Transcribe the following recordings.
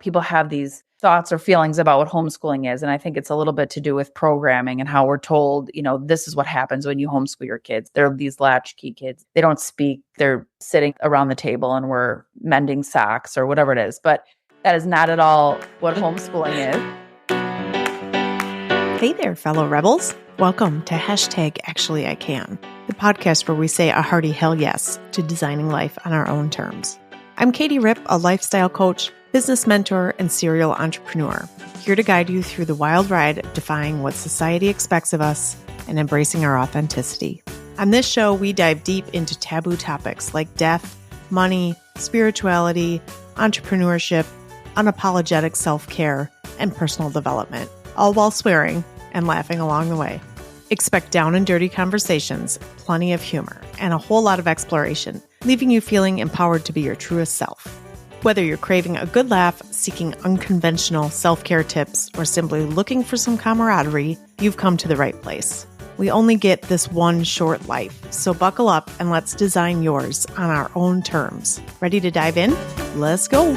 people have these thoughts or feelings about what homeschooling is. And I think it's a little bit to do with programming and how we're told, this is what happens when you homeschool your kids. They're these latchkey kids. They don't speak. They're sitting around the table and we're mending socks or whatever it is. But that is not at all what homeschooling is. Hey there, fellow rebels. Welcome to #ActuallyICan, the podcast where we say a hearty hell yes to designing life on our own terms. I'm Katie Ripp, a lifestyle coach, business mentor, and serial entrepreneur, here to guide you through the wild ride of defying what society expects of us and embracing our authenticity. On this show, we dive deep into taboo topics like death, money, spirituality, entrepreneurship, unapologetic self-care, and personal development, all while swearing and laughing along the way. Expect down and dirty conversations, plenty of humor, and a whole lot of exploration, leaving you feeling empowered to be your truest self. Whether you're craving a good laugh, seeking unconventional self-care tips, or simply looking for some camaraderie, you've come to the right place. We only get this one short life, so buckle up and let's design yours on our own terms. Ready to dive in? Let's go!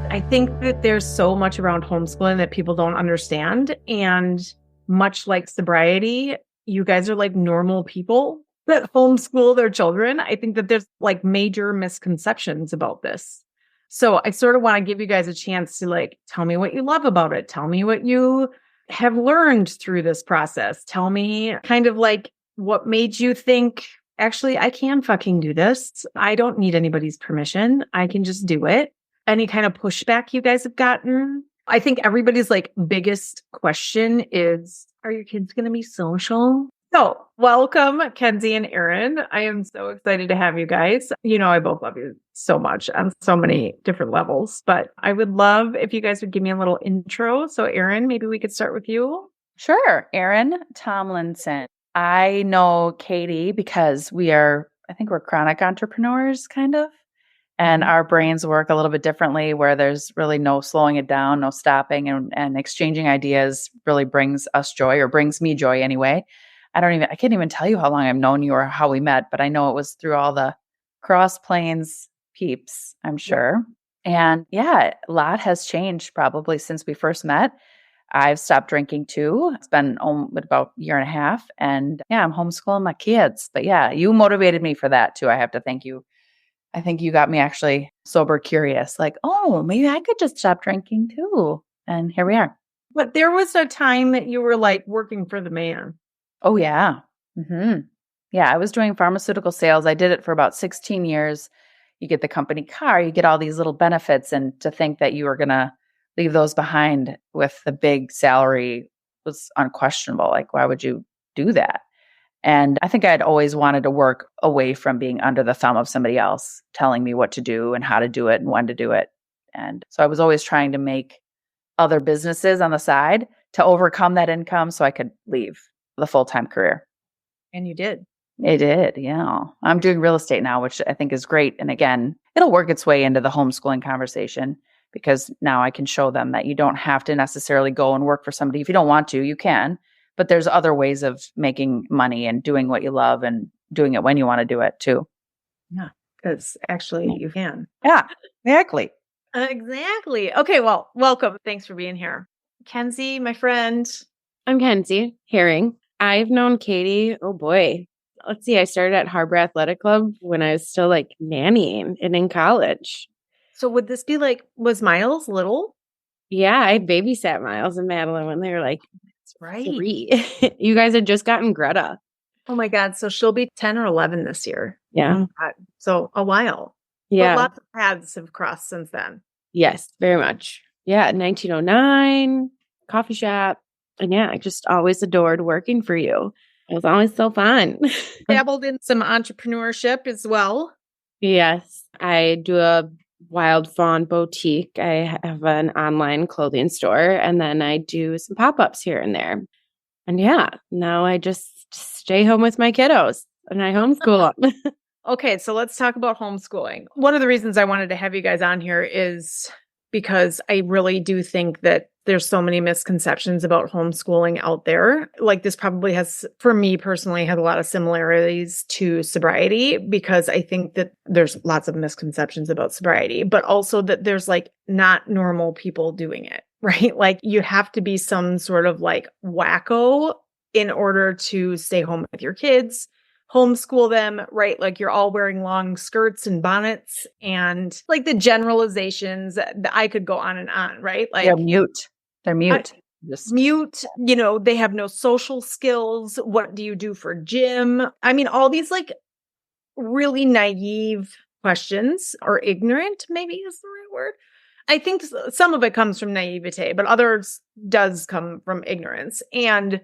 I think that there's so much around homeschooling that people don't understand. And much like sobriety, you guys are like normal people that homeschool their children. I think that there's like major misconceptions about this. So I sort of want to give you guys a chance to tell me what you love about it. Tell me what you have learned through this process. Tell me kind of what made you think, actually, I can fucking do this. I don't need anybody's permission. I can just do it. Any kind of pushback you guys have gotten? I think everybody's biggest question is, are your kids going to be social? So welcome, Kensey and Erin. I am so excited to have you guys. I both love you so much on so many different levels, but I would love if you guys would give me a little intro. So Erin, maybe we could start with you. Sure. Erin Tomlinson. I know Katie because I think we're chronic entrepreneurs, kind of. And our brains work a little bit differently where there's really no slowing it down, no stopping, and exchanging ideas really brings us joy, or brings me joy anyway. I can't even tell you how long I've known you or how we met, but I know it was through all the Cross Plains peeps, I'm sure. And a lot has changed probably since we first met. I've stopped drinking too. It's been about a year and a half, and I'm homeschooling my kids. But you motivated me for that too. I have to thank you. I think you got me actually sober curious, maybe I could just stop drinking too. And here we are. But there was a time that you were working for the man. Oh, yeah. Mm-hmm. Yeah, I was doing pharmaceutical sales. I did it for about 16 years. You get the company car, you get all these little benefits, and to think that you were going to leave those behind with the big salary was unquestionable. Why would you do that? And I think I'd always wanted to work away from being under the thumb of somebody else telling me what to do and how to do it and when to do it. And so I was always trying to make other businesses on the side to overcome that income so I could leave the full-time career. And you did. I did, yeah. I'm doing real estate now, which I think is great. And again, it'll work its way into the homeschooling conversation because now I can show them that you don't have to necessarily go and work for somebody. If you don't want to, you can. But there's other ways of making money and doing what you love and doing it when you want to do it too. Yeah, because actually you can. Yeah, exactly. Exactly. Okay, well, welcome. Thanks for being here. Kensey, my friend. I'm Kensey Herring. I've known Katie, oh boy. Let's see, I started at Harbor Athletic Club when I was still nannying and in college. So would this be was Miles little? Yeah, I babysat Miles and Madeline when they were That's right. 3. You guys had just gotten Greta. Oh my God. So she'll be 10 or 11 this year. Yeah. So a while. Yeah. But lots of paths have crossed since then. Yes, very much. Yeah, 1909, coffee shop. And I just always adored working for you. It was always so fun. Dabbled in some entrepreneurship as well. Yes, I do a Wild Fawn boutique. I have an online clothing store, and then I do some pop-ups here and there. And now I just stay home with my kiddos and I homeschool them. Okay, so let's talk about homeschooling. One of the reasons I wanted to have you guys on here is because I really do think that there's so many misconceptions about homeschooling out there. Like this probably has, for me personally, had a lot of similarities to sobriety because I think that there's lots of misconceptions about sobriety, but also that there's like not normal people doing it, right? Like you have to be some sort of like wacko in order to stay home with your kids, homeschool them, right? Like you're all wearing long skirts and bonnets and like the generalizations that I could go on and on, right? Like They're mute. They're mute. Just mute, they have no social skills. What do you do for gym? I mean, all these like really naive questions, or ignorant, maybe is the right word. I think some of it comes from naivete, but others does come from ignorance. And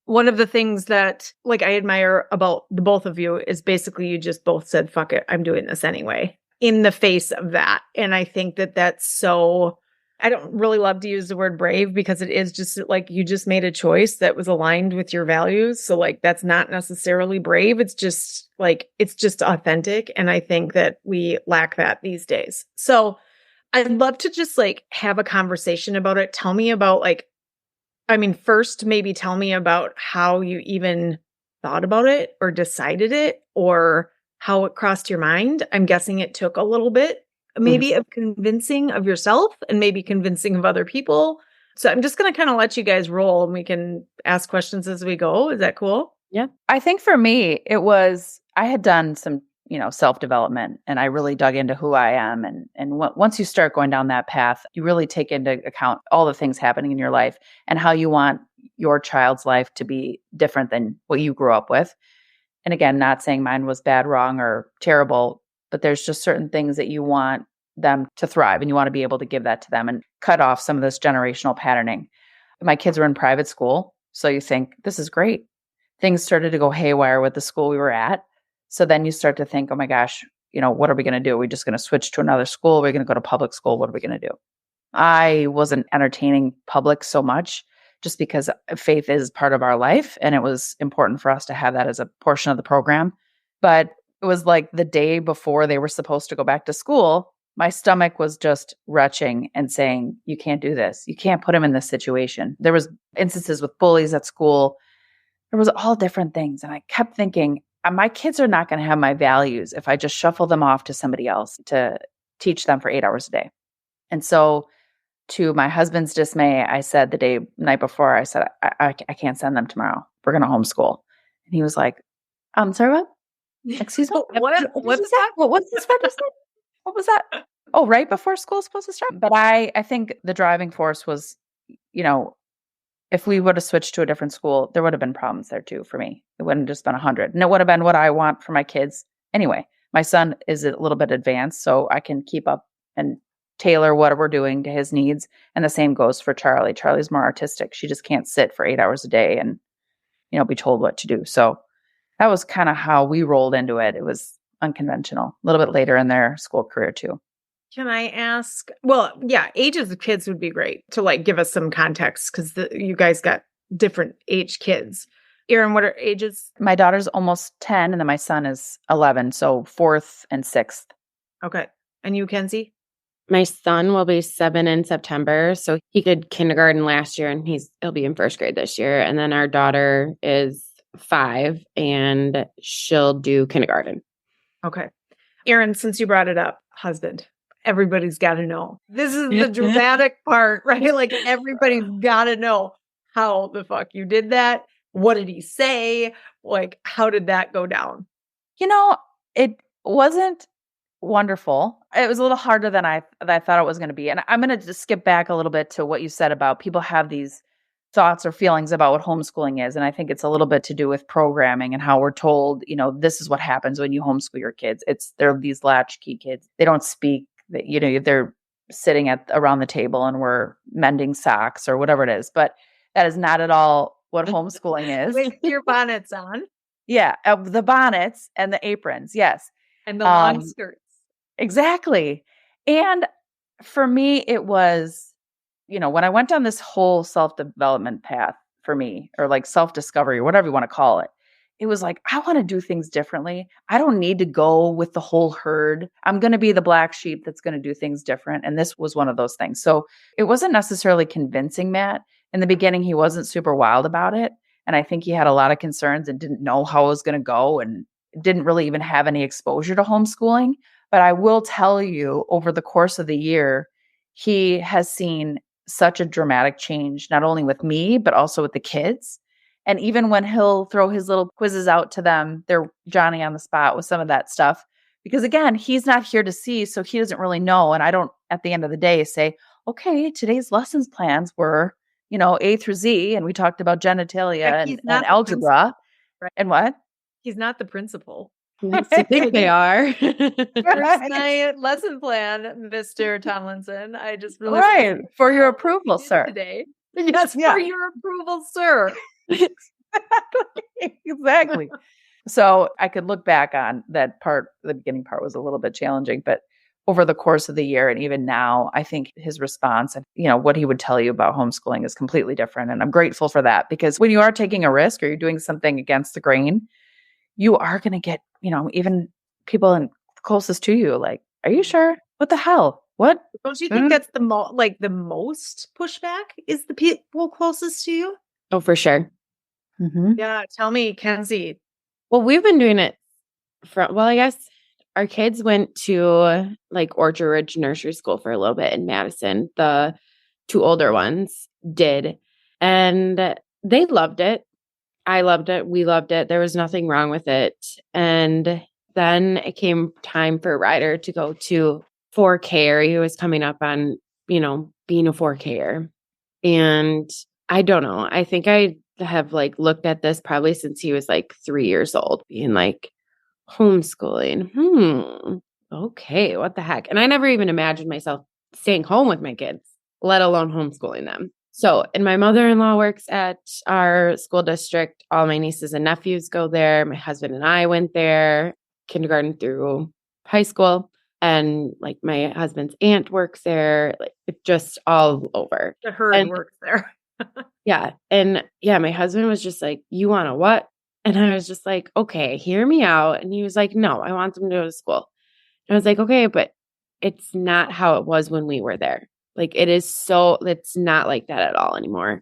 one of the things that like I admire about the both of you is basically you just both said, fuck it, I'm doing this anyway, in the face of that. And I think that that's so, I don't really love to use the word brave because it is just like you just made a choice that was aligned with your values. So like that's not necessarily brave. It's just like, it's just authentic. And I think that we lack that these days. So I'd love to just like have a conversation about it. Tell me about like, I mean, first, maybe tell me about how you even thought about it or decided it or how it crossed your mind. I'm guessing it took a little bit, maybe of convincing of yourself and maybe convincing of other people. So I'm just going to kind of let you guys roll and we can ask questions as we go. Is that cool? Yeah. I think for me, I had done some, self-development and I really dug into who I am. And once you start going down that path, you really take into account all the things happening in your life and how you want your child's life to be different than what you grew up with. And again, not saying mine was bad, wrong, or terrible, but there's just certain things that you want them to thrive and you want to be able to give that to them and cut off some of this generational patterning. My kids were in private school, so you think, this is great. Things started to go haywire with the school we were at. So then you start to think, oh my gosh, what are we going to do? Are we just going to switch to another school? We're going to go to public school. What are we going to do? I wasn't entertaining public so much just because faith is part of our life. And it was important for us to have that as a portion of the program. But it was like the day before they were supposed to go back to school, my stomach was just retching and saying, you can't do this. You can't put him in this situation. There was instances with bullies at school. There was all different things. And I kept thinking, my kids are not going to have my values if I just shuffle them off to somebody else to teach them for 8 hours a day. And so to my husband's dismay, I said the night before, I said, I can't send them tomorrow. We're going to homeschool. And he was like, sorry, what? Excuse me? What was that? What was this? What was that? Oh, right before school is supposed to start. But I think the driving force was, if we would have switched to a different school, there would have been problems there too for me. It wouldn't have just been 100. And it would have been what I want for my kids. Anyway, my son is a little bit advanced, so I can keep up and tailor what we're doing to his needs. And the same goes for Charlie. Charlie's more artistic. She just can't sit for 8 hours a day and, be told what to do. So that was kind of how we rolled into it. It was unconventional, a little bit later in their school career too. Can I ask? Well, yeah, ages of kids would be great to like give us some context because you guys got different age kids. Erin, what are ages? My daughter's almost 10 and then my son is 11. So 4th and 6th. Okay. And you, Kensey? My son will be 7 in September. So he did kindergarten last year and he'll be in 1st grade this year. And then our daughter is 5 and she'll do kindergarten. Okay. Erin, since you brought it up, husband. Everybody's got to know. This is the dramatic part, right? Like everybody's got to know how the fuck you did that. What did he say? Like, how did that go down? It wasn't wonderful. It was a little harder than I thought it was going to be. And I'm going to just skip back a little bit to what you said about people have these thoughts or feelings about what homeschooling is. And I think it's a little bit to do with programming and how we're told, this is what happens when you homeschool your kids. They're these latchkey kids. They don't speak. They're sitting around the table and we're mending socks or whatever it is. But that is not at all what homeschooling is. With your bonnets on. Yeah. The bonnets and the aprons. Yes. And the long skirts. Exactly. And for me, it was, when I went down this whole self-development path for me, or like self-discovery, or whatever you want to call it, it was like, I want to do things differently. I don't need to go with the whole herd. I'm going to be the black sheep that's going to do things different. And this was one of those things. So it wasn't necessarily convincing Matt. In the beginning, he wasn't super wild about it. And I think he had a lot of concerns and didn't know how it was going to go and didn't really even have any exposure to homeschooling. But I will tell you, over the course of the year, he has seen such a dramatic change, not only with me, but also with the kids. And even when he'll throw his little quizzes out to them, they're Johnny on the spot with some of that stuff. Because again, he's not here to see, so he doesn't really know. And I don't, at the end of the day, say, okay, today's lessons plans were, A through Z. And we talked about genitalia and algebra. Right. And what? He's not the principal. I think they are. Here's my lesson plan, Mr. Tomlinson. I just really Right. For your approval, sir. Today. Yes, Yeah. for your approval, sir. Exactly. So I could look back on that part. The beginning part was a little bit challenging, but over the course of the year and even now, I think his response and what he would tell you about homeschooling is completely different. And I'm grateful for that, because when you are taking a risk or you're doing something against the grain, you are going to get, even people closest to you, like, are you sure? What the hell? What? Don't you think that's the most pushback is the people closest to you? Oh, for sure. Mm-hmm. Yeah. Tell me, Kensey. Well, we've been doing it I guess our kids went to like Orchard Ridge Nursery School for a little bit in Madison. The two older ones did. And they loved it. I loved it. We loved it. There was nothing wrong with it. And then it came time for Ryder to go to 4K. He was coming up on, being a 4K. And I don't know. I think I have looked at this probably since he was 3 years old, being like, homeschooling. Okay, what the heck? And I never even imagined myself staying home with my kids, let alone homeschooling them. So, and my mother-in-law works at our school district. All my nieces and nephews go there. My husband and I went there, kindergarten through high school. And my husband's aunt works there. It's just all over. The herd works there. Yeah. And yeah, my husband was just like, you want to what? And I was just like, okay, hear me out. And he was like, no, I want them to go to school. And I was like, okay, but it's not how it was when we were there. It's not like that at all anymore.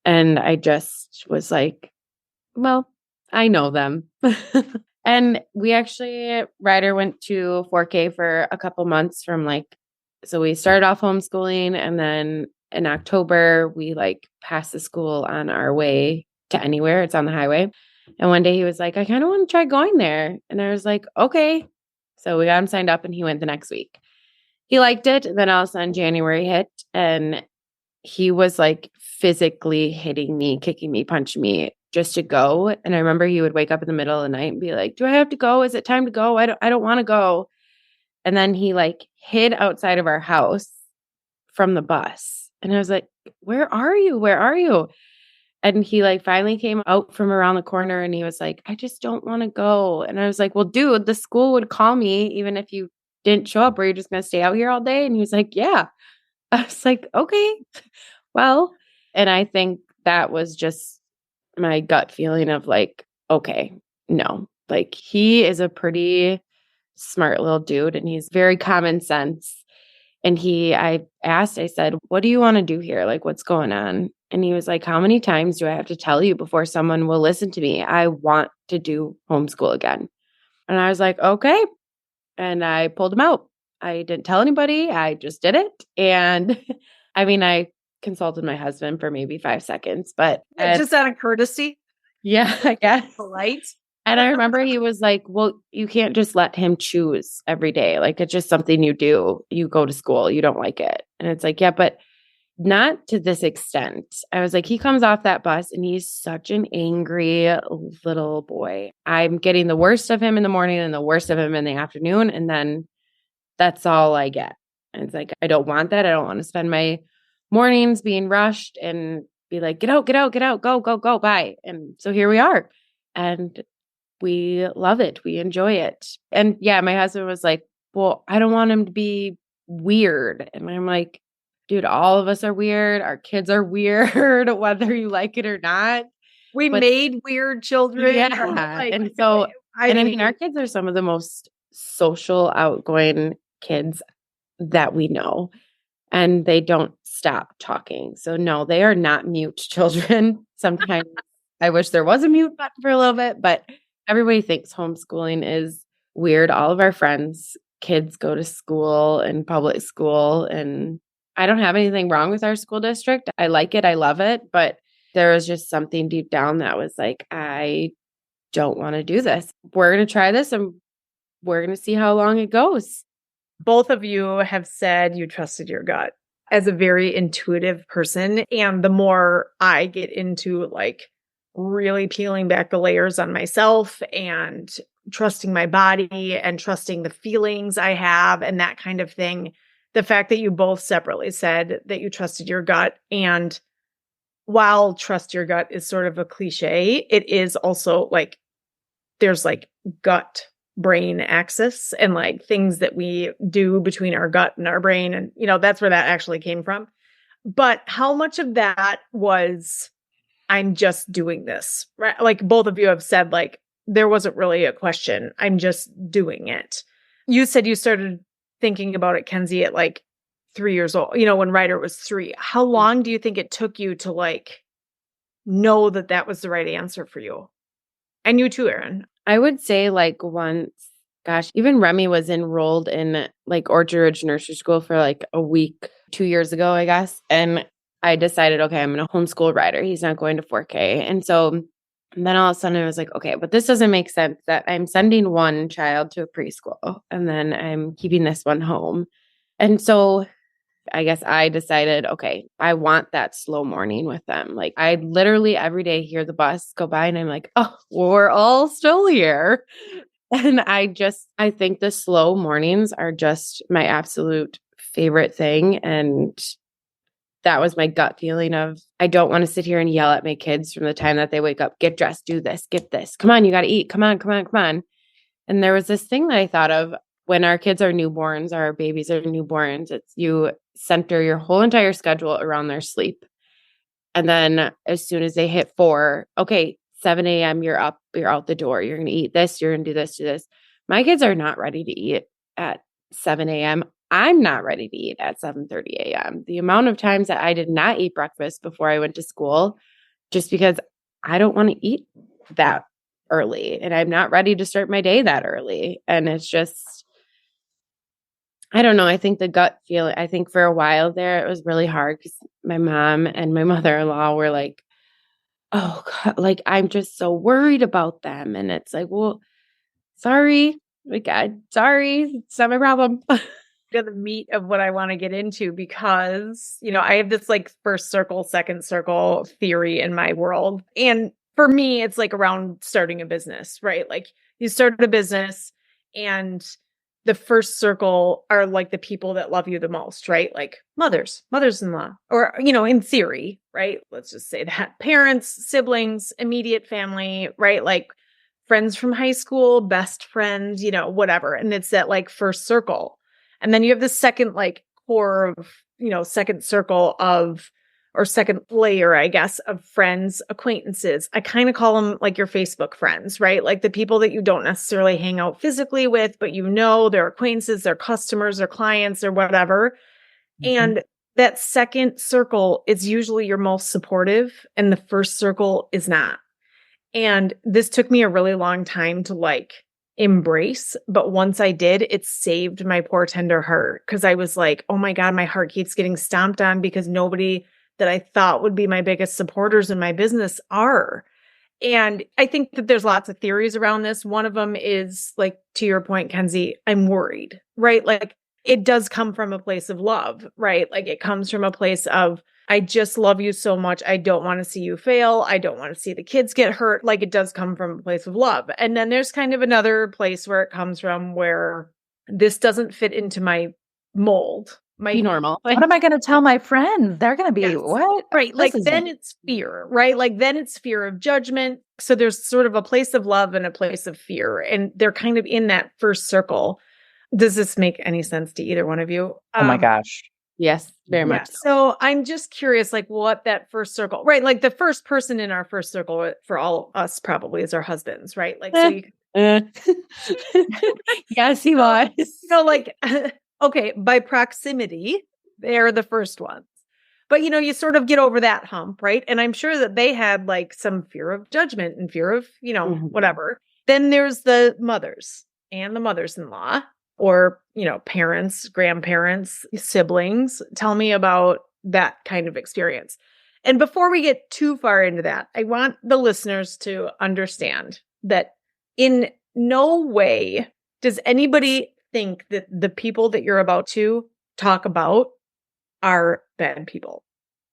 And I just was like, well, I know them. And we actually, Ryder went to 4K for a couple months so we started off homeschooling, and then in October, we passed the school on our way to anywhere. It's on the highway. And one day he was like, I kind of want to try going there. And I was like, okay. So we got him signed up and he went the next week. He liked it. And then all of a sudden January hit and he was physically hitting me, kicking me, punching me just to go. And I remember he would wake up in the middle of the night and be like, do I have to go? Is it time to go? I don't want to go. And then he hid outside of our house from the bus. And I was like, where are you? Where are you? And he finally came out from around the corner and he was like, I just don't want to go. And I was like, well, dude, the school would call me even if you didn't show up. Or you're just going to stay out here all day? And he was like, yeah. I was like, okay, well, and I think that was just my gut feeling of okay, no, he is a pretty smart little dude and he's very common sense. And I said, what do you want to do here? What's going on? And he was like, how many times do I have to tell you before someone will listen to me? I want to do homeschool again. And I was like, okay. And I pulled him out. I didn't tell anybody. I just did it. And I consulted my husband for maybe 5 seconds, but just out of courtesy. Yeah, I guess. Polite. And I remember he was like, well, you can't just let him choose every day. It's just something you do. You go to school. You don't like it. And it's like, yeah, but not to this extent. I was like, he comes off that bus and he's such an angry little boy. I'm getting the worst of him in the morning and the worst of him in the afternoon. And then that's all I get. And it's like, I don't want that. I don't want to spend my mornings being rushed and be like, get out, get out, get out, go, go, go, bye. And so here we are. And we love it. We enjoy it. And yeah, my husband was like, well, I don't want him to be weird. And I'm like, dude, all of us are weird. Our kids are weird, whether you like it or not. We But made weird children. yeah. Like, And so, I I mean, mean, our kids are some of the most social, outgoing kids that we know, and they don't stop talking. So no, they are not mute children. Sometimes I wish there was a mute button for a little bit, but everybody thinks homeschooling is weird. All of our friends' kids go to school and public school, and I don't have anything wrong with our school district. I like it. I love it. But there was just something deep down that was like, I don't want to do this. We're going to try this and we're going to see how long it goes. both of you have said you trusted your gut as a very intuitive person. And the more I get into like really peeling back the layers on myself and trusting my body and trusting the feelings I have and that kind of thing, the fact that you both separately said that you trusted your gut, and while trust your gut is sort of a cliche, it is also like there's like gut brain axis and like things that we do between our gut and our brain. And, that's where that actually came from. But how much of that was, I'm just doing this, right? Like both of you have said, like, there wasn't really a question. I'm just doing it. You said you started thinking about it, Kensey, at like 3 years old, when Ryder was 3. How long do you think it took you to like know that that was the right answer for you? And you too, Erin. I would say like once, gosh, even Remy was enrolled in like Orchard Ridge Nursery School for like a week 2 years ago, I guess. And I decided, okay, I'm going to homeschool Ryder. He's not going to 4K. And so then all of a sudden I was like, okay, but this doesn't make sense that I'm sending one child to a preschool and then I'm keeping this one home. And so I guess I decided, okay, I want that slow morning with them. Like I literally every day hear the bus go by and I'm like, oh, we're all still here. And I think the slow mornings are just my absolute favorite thing. And that was my gut feeling of, I don't want to sit here and yell at my kids from the time that they wake up, get dressed, do this, get this. Come on, you got to eat. Come on, come on, come on. And there was this thing that I thought of when our kids are newborns, our babies are newborns, it's you center your whole entire schedule around their sleep. And then as soon as they hit 4, okay, 7 a.m., you're up, you're out the door. You're going to eat this, you're going to do this, do this. My kids are not ready to eat at 7 a.m. I'm not ready to eat at 7:30 a.m. The amount of times that I did not eat breakfast before I went to school, just because I don't want to eat that early and I'm not ready to start my day that early. And it's just, I don't know. I think the gut feeling, I think for a while there, it was really hard because my mom and my mother-in-law were like, oh, God, like, I'm just so worried about them. And it's like, well, sorry, like, sorry, it's not my problem. To the meat of what I want to get into, because, I have this like first circle, second circle theory in my world. And for me, it's like around starting a business, right? Like you start a business and the first circle are like the people that love you the most, right? Like mothers-in-law, or, in theory, right? Let's just say that parents, siblings, immediate family, right? Like friends from high school, best friends, whatever. And it's that like first circle. And then you have the second like core of, second circle of, or second layer, I guess, of friends, acquaintances. I kind of call them like your Facebook friends, right? Like the people that you don't necessarily hang out physically with, but they're acquaintances, they're customers, they're clients, or whatever. Mm-hmm. And that second circle is usually your most supportive, and the first circle is not. And this took me a really long time to like embrace. But once I did, it saved my poor tender heart, because I was like, oh my God, my heart keeps getting stomped on because nobody that I thought would be my biggest supporters in my business are. And I think that there's lots of theories around this. One of them is like, to your point, Kensey, I'm worried, right? Like it does come from a place of love, right? Like it comes from a place of, I just love you so much. I don't want to see you fail. I don't want to see the kids get hurt. Like it does come from a place of love. And then there's kind of another place where it comes from where this doesn't fit into my mold. Be normal. What am I going to tell my friends? They're going to be, what? Right. Like then it's fear, right? Like then it's fear of judgment. So there's sort of a place of love and a place of fear. And they're kind of in that first circle. Does this make any sense to either one of you? Oh my gosh. Yes, very Yeah. much so. So I'm just curious, like what that first circle, right? Like the first person in our first circle for all of us probably is our husbands, right? Like, so you, Eh. Yes, he was. like, okay, by proximity, they're the first ones. But, you sort of get over that hump, right? And I'm sure that they had like some fear of judgment and fear of, Mhm. whatever. Then there's the mothers and the mothers-in-law or, parents, grandparents, siblings. Tell me about that kind of experience. And before we get too far into that, I want the listeners to understand that in no way does anybody think that the people that you're about to talk about are bad people,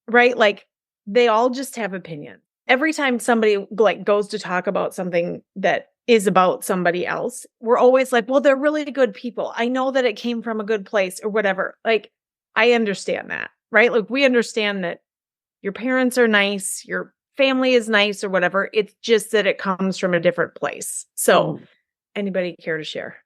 right? Like they all just have opinions. Every time somebody like goes to talk about something that is about somebody else, we're always like, well, they're really good people. I know that it came from a good place or whatever. Like, I understand that, right? Like we understand that your parents are nice, your family is nice or whatever. It's just that it comes from a different place. So anybody care to share?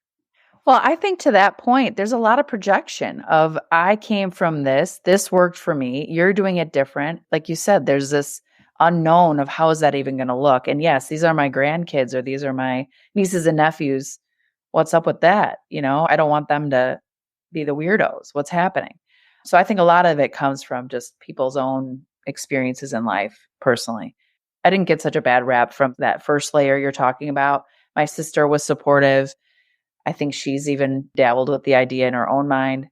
Well, I think to that point, there's a lot of projection of I came from this worked for me, you're doing it different. Like you said, there's this unknown of how is that even going to look? And yes, these are my grandkids or these are my nieces and nephews. What's up with that? I don't want them to be the weirdos. What's happening? So I think a lot of it comes from just people's own experiences in life personally. I didn't get such a bad rap from that first layer you're talking about. My sister was supportive. I think she's even dabbled with the idea in her own mind.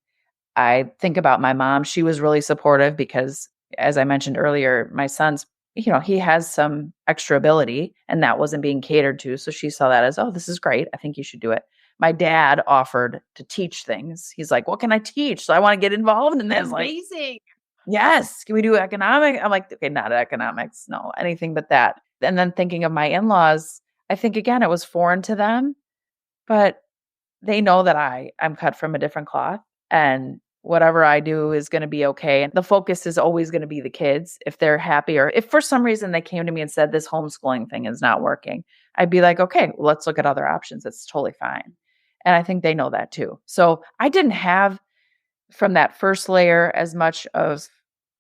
I think about my mom. She was really supportive because, as I mentioned earlier, my son's, he has some extra ability and that wasn't being catered to. So she saw that as, oh, this is great. I think you should do it. My dad offered to teach things. He's like, what can I teach? So I want to get involved in this. Amazing. Like, yes. Can we do economic? I'm like, okay, not economics. No, anything but that. And then thinking of my in-laws, I think again, it was foreign to them, but they know that I'm cut from a different cloth and whatever I do is going to be okay. And the focus is always going to be the kids. If they're happy or if for some reason they came to me and said this homeschooling thing is not working, I'd be like, okay, well, let's look at other options. It's totally fine. And I think they know that too. So I didn't have from that first layer as much of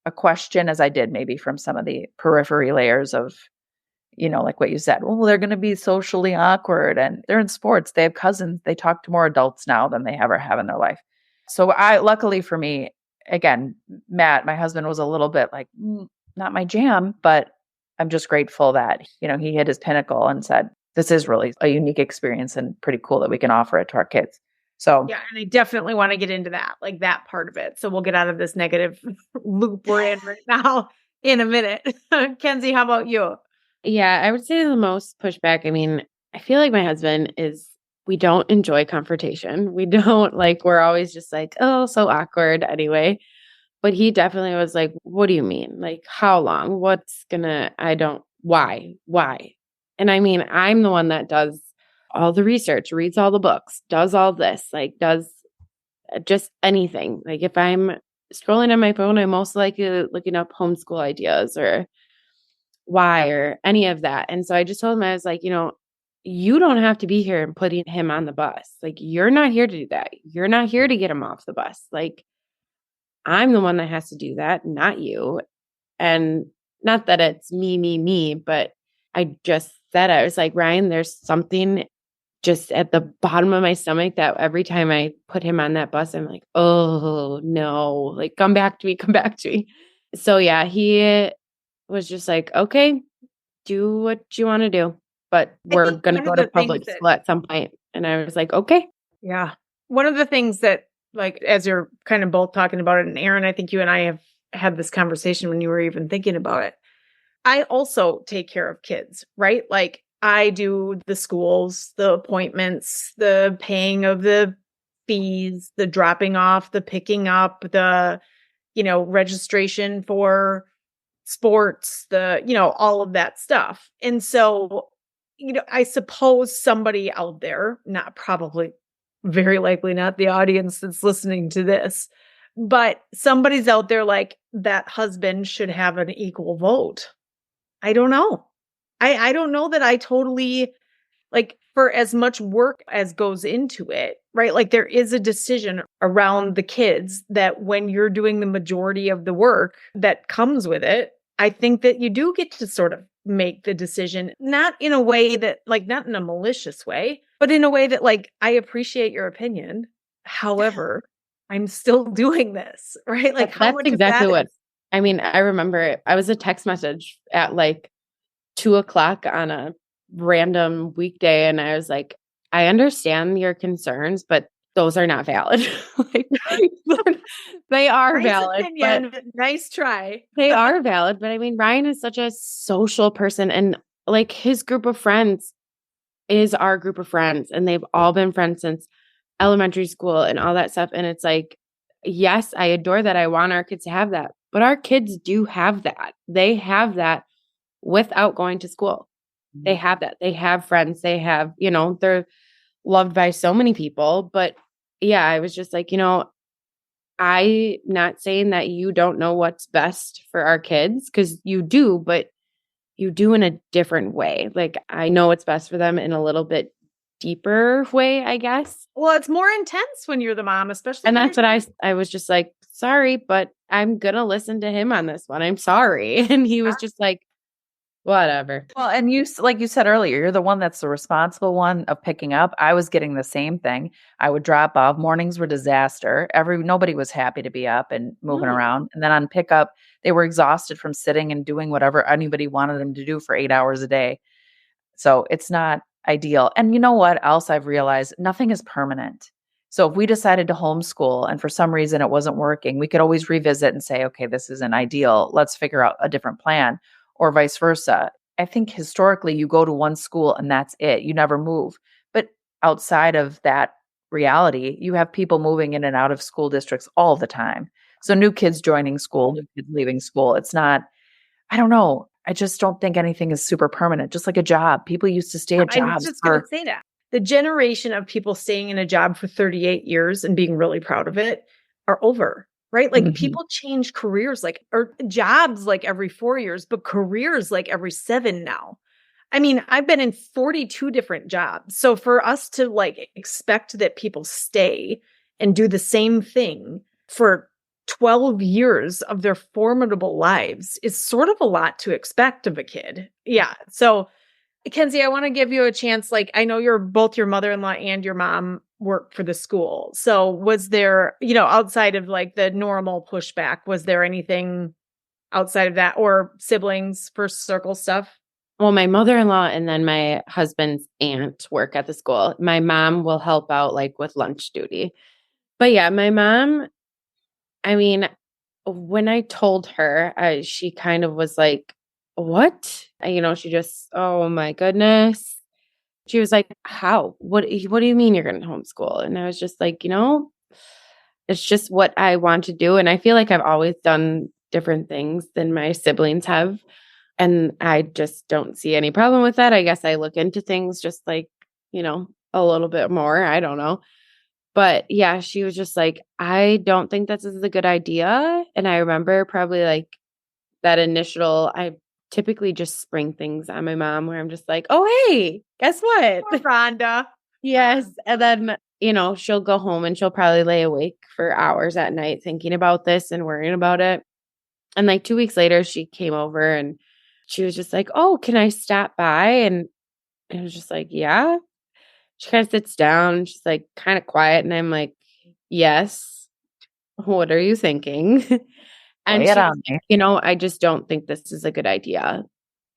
a question as I did maybe from some of the periphery layers of like what you said, well, they're going to be socially awkward and they're in sports. They have cousins. They talk to more adults now than they ever have in their life. So luckily for me, again, Matt, my husband was a little bit like, not my jam, but I'm just grateful that, he hit his pinnacle and said, this is really a unique experience and pretty cool that we can offer it to our kids. So yeah, and I definitely want to get into that, like that part of it. So we'll get out of this negative loop we're in right now in a minute. Kensey, how about you? Yeah, I would say the most pushback. I mean, I feel like my husband we don't enjoy confrontation. We don't we're always just like, oh, so awkward anyway. But he definitely was like, what do you mean? Like, how long? Why? And I mean, I'm the one that does all the research, reads all the books, does all this, does just anything. Like, if I'm scrolling on my phone, I'm most likely looking up homeschool ideas or why or any of that. And so I just told him, I was like, you don't have to be here and putting him on the bus. Like, you're not here to do that. You're not here to get him off the bus. Like, I'm the one that has to do that, not you. And not that it's me, but I just said, I was like, Ryan, there's something just at the bottom of my stomach that every time I put him on that bus, I'm like, oh no, like, come back to me. So yeah, he was just like, okay, do what you want to do, but we're going to go to public school at some point. And I was like, okay. Yeah. One of the things that, like, as you're kind of both talking about it, and Erin, I think you and I have had this conversation when you were even thinking about it. I also take care of kids, right? Like, I do the schools, the appointments, the paying of the fees, the dropping off, the picking up, the, registration for sports, all of that stuff. And so, I suppose somebody out there, not probably, very likely not the audience that's listening to this, but somebody's out there like that husband should have an equal vote. I don't know. I don't know that I totally, like, for as much work as goes into it, right? Like there is a decision around the kids that when you're doing the majority of the work that comes with it, I think that you do get to sort of make the decision, not in a way that like, not in a malicious way, but in a way that like, I appreciate your opinion. However, I'm still doing this, right? Like how That's much of exactly that what, is, I mean, I remember I was a text message at like 2:00 on a random weekday. And I was like, I understand your concerns, but those are not valid. Like, they are nice valid, but opinion, nice try. they are valid. But I mean, Ryan is such a social person, and like his group of friends is our group of friends, and they've all been friends since elementary school and all that stuff. And it's like, yes, I adore that. I want our kids to have that, but our kids do have that. They have that without going to school. They have that. They have friends. They have, they're loved by so many people. But yeah, I was just like, I'm not saying that you don't know what's best for our kids, because you do, but you do in a different way. Like I know what's best for them in a little bit deeper way, I guess. Well, it's more intense when you're the mom, especially. And that's what I was just like, sorry, but I'm going to listen to him on this one. I'm sorry. And he was just like, whatever. Well, and like you said earlier, you're the one that's the responsible one of picking up. I was getting the same thing. I would drop off. Mornings were disaster. Nobody was happy to be up and moving around. And then on pickup, they were exhausted from sitting and doing whatever anybody wanted them to do for 8 hours a day. So it's not ideal. And you know what else I've realized? Nothing is permanent. So if we decided to homeschool and for some reason it wasn't working, we could always revisit and say, okay, this isn't ideal. Let's figure out a different plan, or vice versa. I think historically you go to one school and that's it. You never move. But outside of that reality, you have people moving in and out of school districts all the time. So new kids joining school, new kids leaving school. It's not, I don't know. I just don't think anything is super permanent, just like a job. People used to stay at I was jobs just going for to say that. The generation of people staying in a job for 38 years and being really proud of it are over, right? Like people change careers or jobs like every 4 years, but careers like every 7 now. I mean, I've been in 42 different jobs. So for us to like expect that people stay and do the same thing for 12 years of their formidable lives is sort of a lot to expect of a kid. Yeah. So Kensey, I want to give you a chance. Like, I know both your mother-in-law and your mom work for the school. So was there, outside of like the normal pushback, was there anything outside of that, or siblings, first circle stuff? Well, my mother-in-law and then my husband's aunt work at the school. My mom will help out like with lunch duty. But yeah, my mom, I mean, when I told her, she kind of was like, what? She just, oh my goodness. She was like, how? What do you mean you're going to homeschool? And I was just like, it's just what I want to do. And I feel like I've always done different things than my siblings have. And I just don't see any problem with that. I guess I look into things just like, a little bit more. I don't know. But yeah, she was just like, I don't think this is a good idea. And I remember probably like that initial, I typically just spring things on my mom where I'm just like, oh, hey, guess what? Poor Rhonda. Yes. And then, she'll go home and she'll probably lay awake for hours at night thinking about this and worrying about it. And like 2 weeks later, she came over and she was just like, oh, can I stop by? And I was just like, yeah. She kind of sits down. She's like kind of quiet. And I'm like, yes. What are you thinking? And she was like, I just don't think this is a good idea.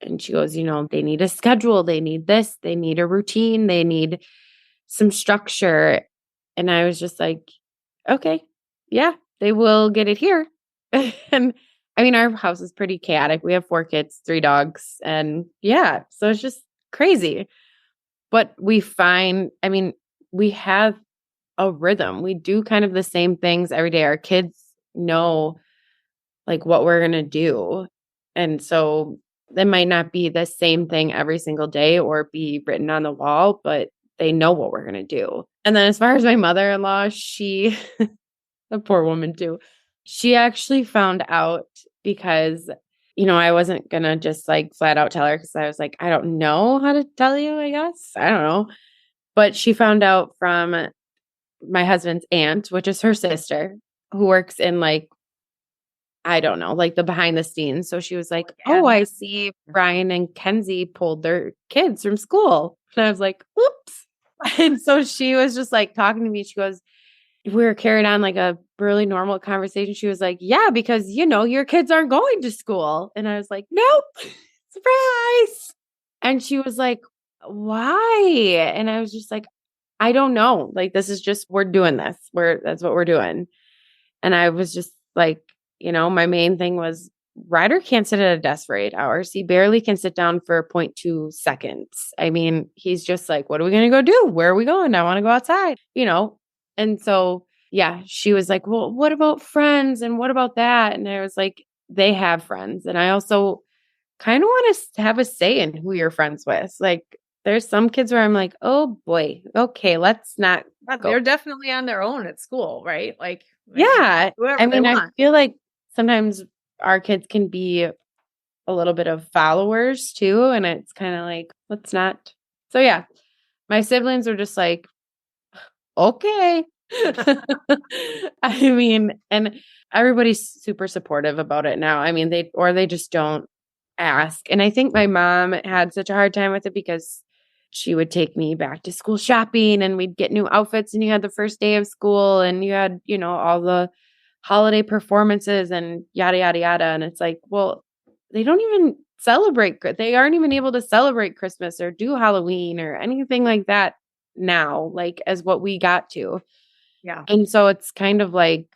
And she goes, they need a schedule. They need this. They need a routine. They need some structure. And I was just like, okay, yeah, they will get it here. And I mean, our house is pretty chaotic. We have 4 kids, 3 dogs. And yeah, so it's just crazy. But we have a rhythm. We do kind of the same things every day. Our kids know like what we're going to do. And so it might not be the same thing every single day or be written on the wall, but they know what we're going to do. And then as far as my mother-in-law, she, the poor woman too, she actually found out because, I wasn't going to just like flat out tell her because I was like, I don't know how to tell you, I guess. I don't know. But she found out from my husband's aunt, which is her sister, who works in like, I don't know, like the behind the scenes. So she was like, oh, I see Brian and Kensey pulled their kids from school. And I was like, oops. And so she was just like talking to me. She goes, we were carried on like a really normal conversation. She was like, yeah, because your kids aren't going to school. And I was like, nope, surprise. And she was like, why? And I was just like, I don't know. Like, this is just, we're doing this. That's what we're doing. And I was just like, my main thing was Ryder can't sit at a desk for 8 hours. He barely can sit down for 0.2 seconds. I mean, he's just like, what are we going to go do? Where are we going? I want to go outside, And so, yeah, she was like, well, what about friends? And what about that? And I was like, they have friends. And I also kind of want to have a say in who you're friends with. Like, there's some kids where I'm like, oh boy, okay, let's not go. They're definitely on their own at school, right? Like, yeah. I mean, I feel like sometimes our kids can be a little bit of followers too. And it's kind of like, let's not. So yeah, my siblings are just like, okay. I mean, and everybody's super supportive about it now. I mean, they just don't ask. And I think my mom had such a hard time with it because she would take me back to school shopping and we'd get new outfits and you had the first day of school and you had, all the holiday performances and yada, yada, yada. And it's like, well, they don't even they aren't even able to celebrate Christmas or do Halloween or anything like that now, like as what we got to. Yeah. And so it's kind of like,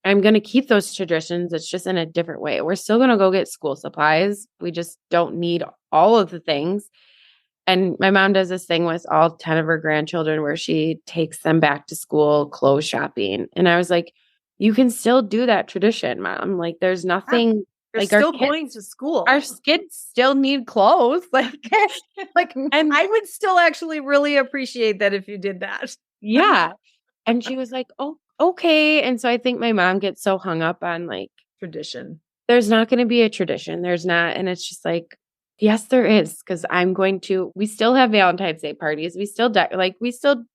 I'm going to keep those traditions. It's just in a different way. We're still going to go get school supplies. We just don't need all of the things. And my mom does this thing with all 10 of her grandchildren where she takes them back to school clothes shopping. And I was like, you can still do that tradition, Mom. Like there's nothing like still going to school. Our kids still need clothes. And I would still actually really appreciate that if you did that. Yeah. And she was like, oh, okay. And so I think my mom gets so hung up on like tradition. There's not going to be a tradition. There's not. And it's just like, yes, there is. Cause we still have Valentine's Day parties. We still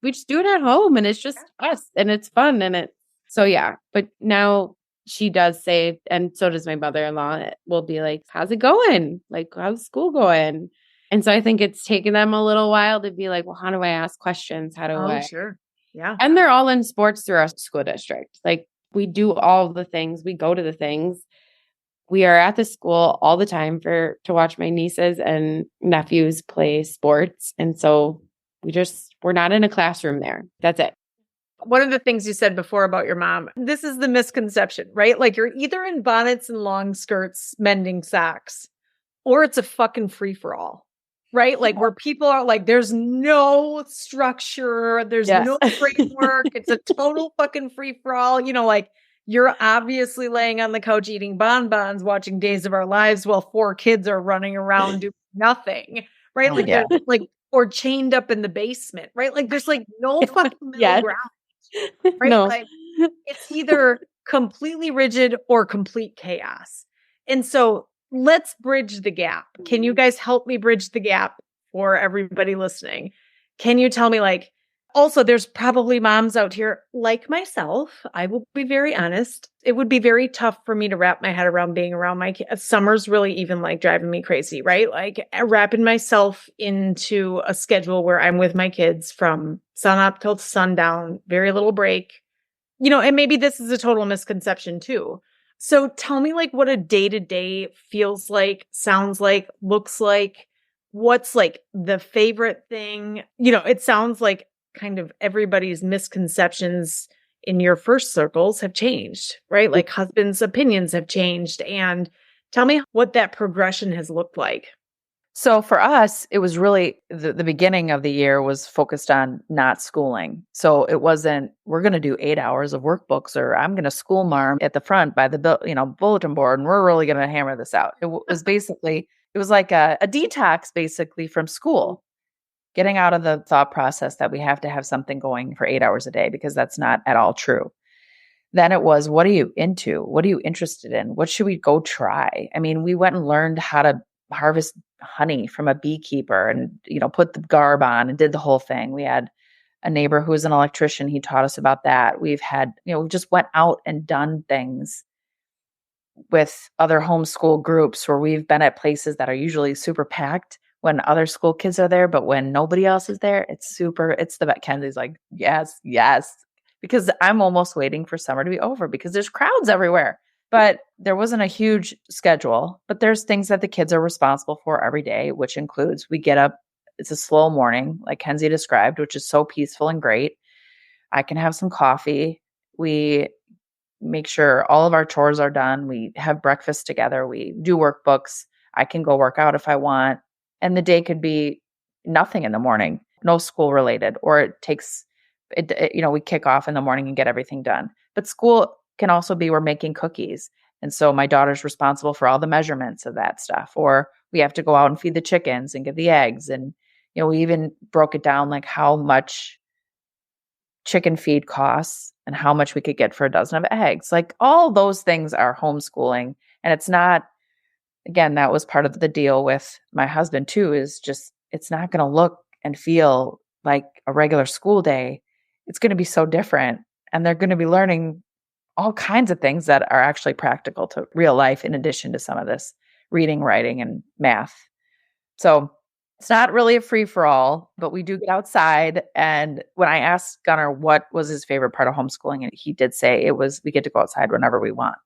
we just do it at home and it's just us and it's fun. So yeah, but now she does say, and so does my mother-in-law, will be like, how's it going? Like, how's school going? And so I think it's taken them a little while to be like, well, how do I ask questions? How do I? Sure. Yeah. And they're all in sports through our school district. Like we do all the things, we go to the things. We are at the school all the time to watch my nieces and nephews play sports. And so we're not in a classroom there. That's it. One of the things you said before about your mom, this is the misconception, right? Like you're either in bonnets and long skirts, mending socks, or it's a fucking free for all, right? Like where people are like, there's no structure, there's no framework. It's a total fucking free for all. Like you're obviously laying on the couch eating bonbons, watching Days of Our Lives while 4 kids are running around doing nothing, right? Like, or chained up in the basement, right? Like there's like no fucking middle ground. Right? No. Like, it's either completely rigid or complete chaos. And so let's bridge the gap. Can you guys help me bridge the gap for everybody listening? Can you tell me also there's probably moms out here like myself. I will be very honest. It would be very tough for me to wrap my head around being around my kids. Summer's really even driving me crazy, right? Like wrapping myself into a schedule where I'm with my kids from sun up till sundown, very little break, and maybe this is a total misconception too. So tell me what a day-to-day feels like, sounds like, looks like, what's the favorite thing, it sounds like kind of everybody's misconceptions in your first circles have changed, right? Like husbands' opinions have changed. And tell me what that progression has looked like. So for us, it was really the beginning of the year was focused on not schooling. So it wasn't, we're going to do 8 hours of workbooks or I'm going to school marm at the front by the bulletin board. And we're really going to hammer this out. It was basically, it was like a detox basically from school, getting out of the thought process that we have to have something going for 8 hours a day, because that's not at all true. Then it was, what are you into? What are you interested in? What should we go try? I mean, we went and learned how to harvest honey from a beekeeper and, put the garb on and did the whole thing. We had a neighbor who is an electrician. He taught us about that. We've had, we just went out and done things with other homeschool groups where we've been at places that are usually super packed when other school kids are there, but when nobody else is there, it's the best. Kenzie's like, yes, yes, because I'm almost waiting for summer to be over because there's crowds everywhere. But there wasn't a huge schedule, but there's things that the kids are responsible for every day, which includes we get up, it's a slow morning, like Kenzie described, which is so peaceful and great. I can have some coffee. We make sure all of our chores are done. We have breakfast together. We do workbooks. I can go work out if I want. And the day could be nothing in the morning, no school related, or it takes we kick off in the morning and get everything done. But school can also be we're making cookies. And so my daughter's responsible for all the measurements of that stuff. Or we have to go out and feed the chickens and get the eggs. And, we even broke it down like how much chicken feed costs and how much we could get for a dozen of eggs. Like all those things are homeschooling. And it's not, again, that was part of the deal with my husband too, is just, it's not going to look and feel like a regular school day. It's going to be so different. And they're going to be learning all kinds of things that are actually practical to real life in addition to some of this reading, writing, and math. So it's not really a free for all, but we do get outside. And when I asked Gunnar what was his favorite part of homeschooling, and he did say we get to go outside whenever we want,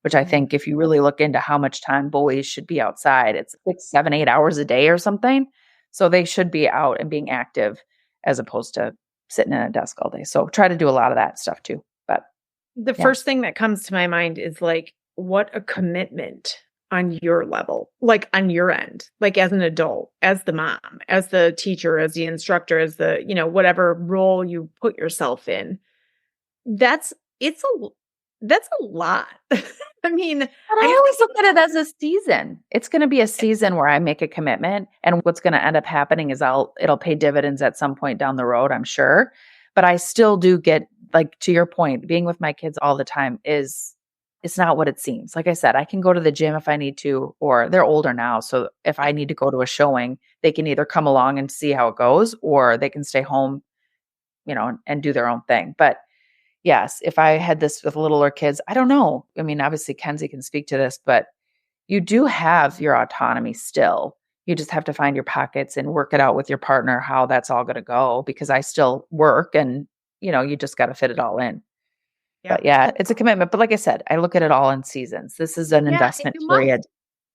which I think if you really look into how much time boys should be outside, it's 6, 7, 8 hours a day or something. So they should be out and being active as opposed to sitting in a desk all day. So try to do a lot of that stuff too. But the first thing that comes to my mind is like, what a commitment on your level, like on your end, like as an adult, as the mom, as the teacher, as the instructor, as the, whatever role you put yourself in. That's a lot. I mean, but I always look at it as a season. It's going to be a season where I make a commitment, and what's going to end up happening is it'll pay dividends at some point down the road, I'm sure. But I still do get, like, to your point, being with my kids all the time it's not what it seems. Like I said, I can go to the gym if I need to, or they're older now. So if I need to go to a showing, they can either come along and see how it goes, or they can stay home, and do their own thing. But yes, if I had this with littler kids, I don't know. I mean, obviously Kenzie can speak to this, but you do have your autonomy still. You just have to find your pockets and work it out with your partner, how that's all going to go, because I still work and, you just got to fit it all in. Yeah. But yeah, it's a commitment. But like I said, I look at it all in seasons. This is an investment period.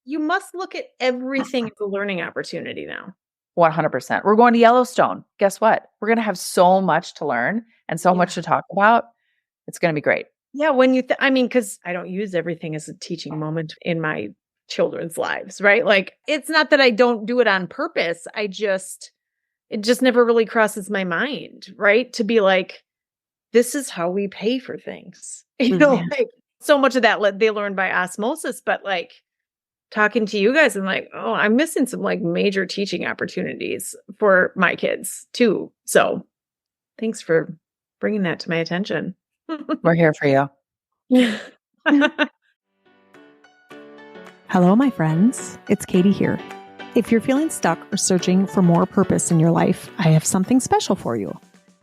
You must look at everything as a learning opportunity now. 100%. We're going to Yellowstone. Guess what? We're going to have so much to learn and so much to talk about. It's going to be great. Yeah. When because I don't use everything as a teaching moment in my children's lives, right? Like, it's not that I don't do it on purpose. it just never really crosses my mind, right? To be like, this is how we pay for things. Like so much of that they learn by osmosis, but like talking to you guys, I'm like, oh, I'm missing some like major teaching opportunities for my kids too. So thanks for bringing that to my attention. We're here for you. Hello, my friends. It's Katie here. If you're feeling stuck or searching for more purpose in your life, I have something special for you.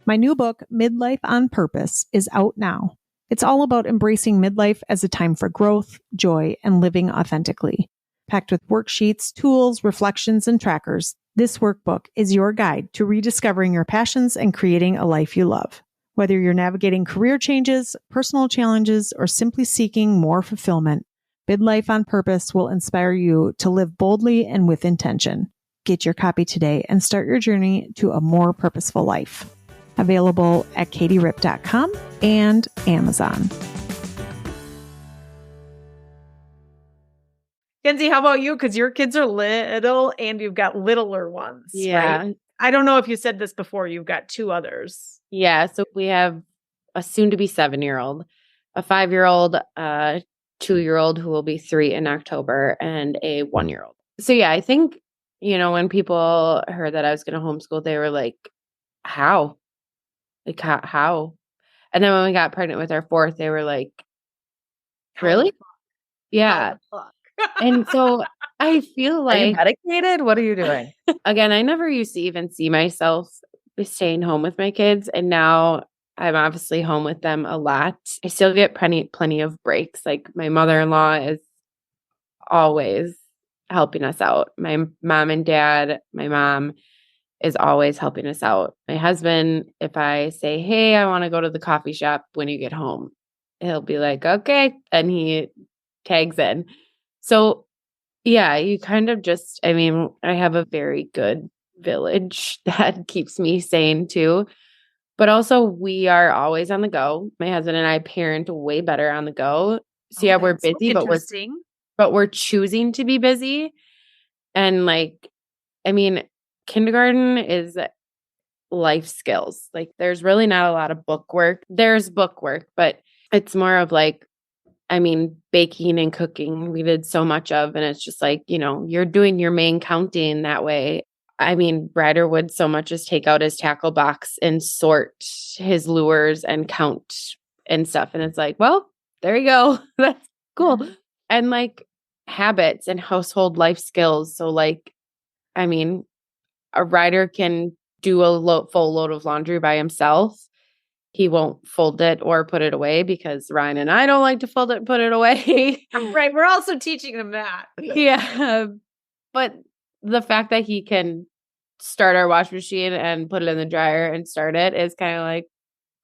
My new book, Midlife on Purpose, is out now. It's all about embracing midlife as a time for growth, joy, and living authentically. Packed with worksheets, tools, reflections, and trackers, this workbook is your guide to rediscovering your passions and creating a life you love. Whether you're navigating career changes, personal challenges, or simply seeking more fulfillment, Midlife on Purpose will inspire you to live boldly and with intention. Get your copy today and start your journey to a more purposeful life. Available at katierip.com and Amazon. Kenzie, how about you? Because your kids are little and you've got littler ones. Yeah. Right? I don't know if you said this before. You've got 2 others. Yeah. So we have a soon-to-be 7-year-old, a 5-year-old, 2-year-old who will be 3 in October, and a 1-year-old. So yeah, I think, when people heard that I was going to homeschool, they were like, how? Like, how? And then when we got pregnant with our 4th, they were like, really? Yeah. And so I feel like... Are you medicated? What are you doing? Again, I never used to even see myself staying home with my kids. And now I'm obviously home with them a lot. I still get plenty of breaks. Like my mother-in-law is always helping us out. My mom and dad, my mom is always helping us out. My husband, if I say, hey, I want to go to the coffee shop when you get home, he'll be like, okay. And he tags in. So yeah, you kind of just, I mean, I have a very good village that keeps me sane too. But also we are always on the go. My husband and I parent way better on the go. So yeah, we're busy, but we're choosing to be busy. And like, I mean, kindergarten is life skills. Like there's really not a lot of book work. There's book work, but it's more of like, I mean, baking and cooking, we did so much of, and it's just like, you know, you're doing your main counting that way. I mean, Ryder would so much as take out his tackle box and sort his lures and count and stuff. And it's like, well, there you go. That's cool. And like habits and household life skills. So like, I mean, a Ryder can do a full load of laundry by himself. He won't fold it or put it away because Ryan and I don't like to fold it and put it away. Right. We're also teaching him that. Yeah. But the fact that he can start our wash machine and put it in the dryer and start it is kind of like,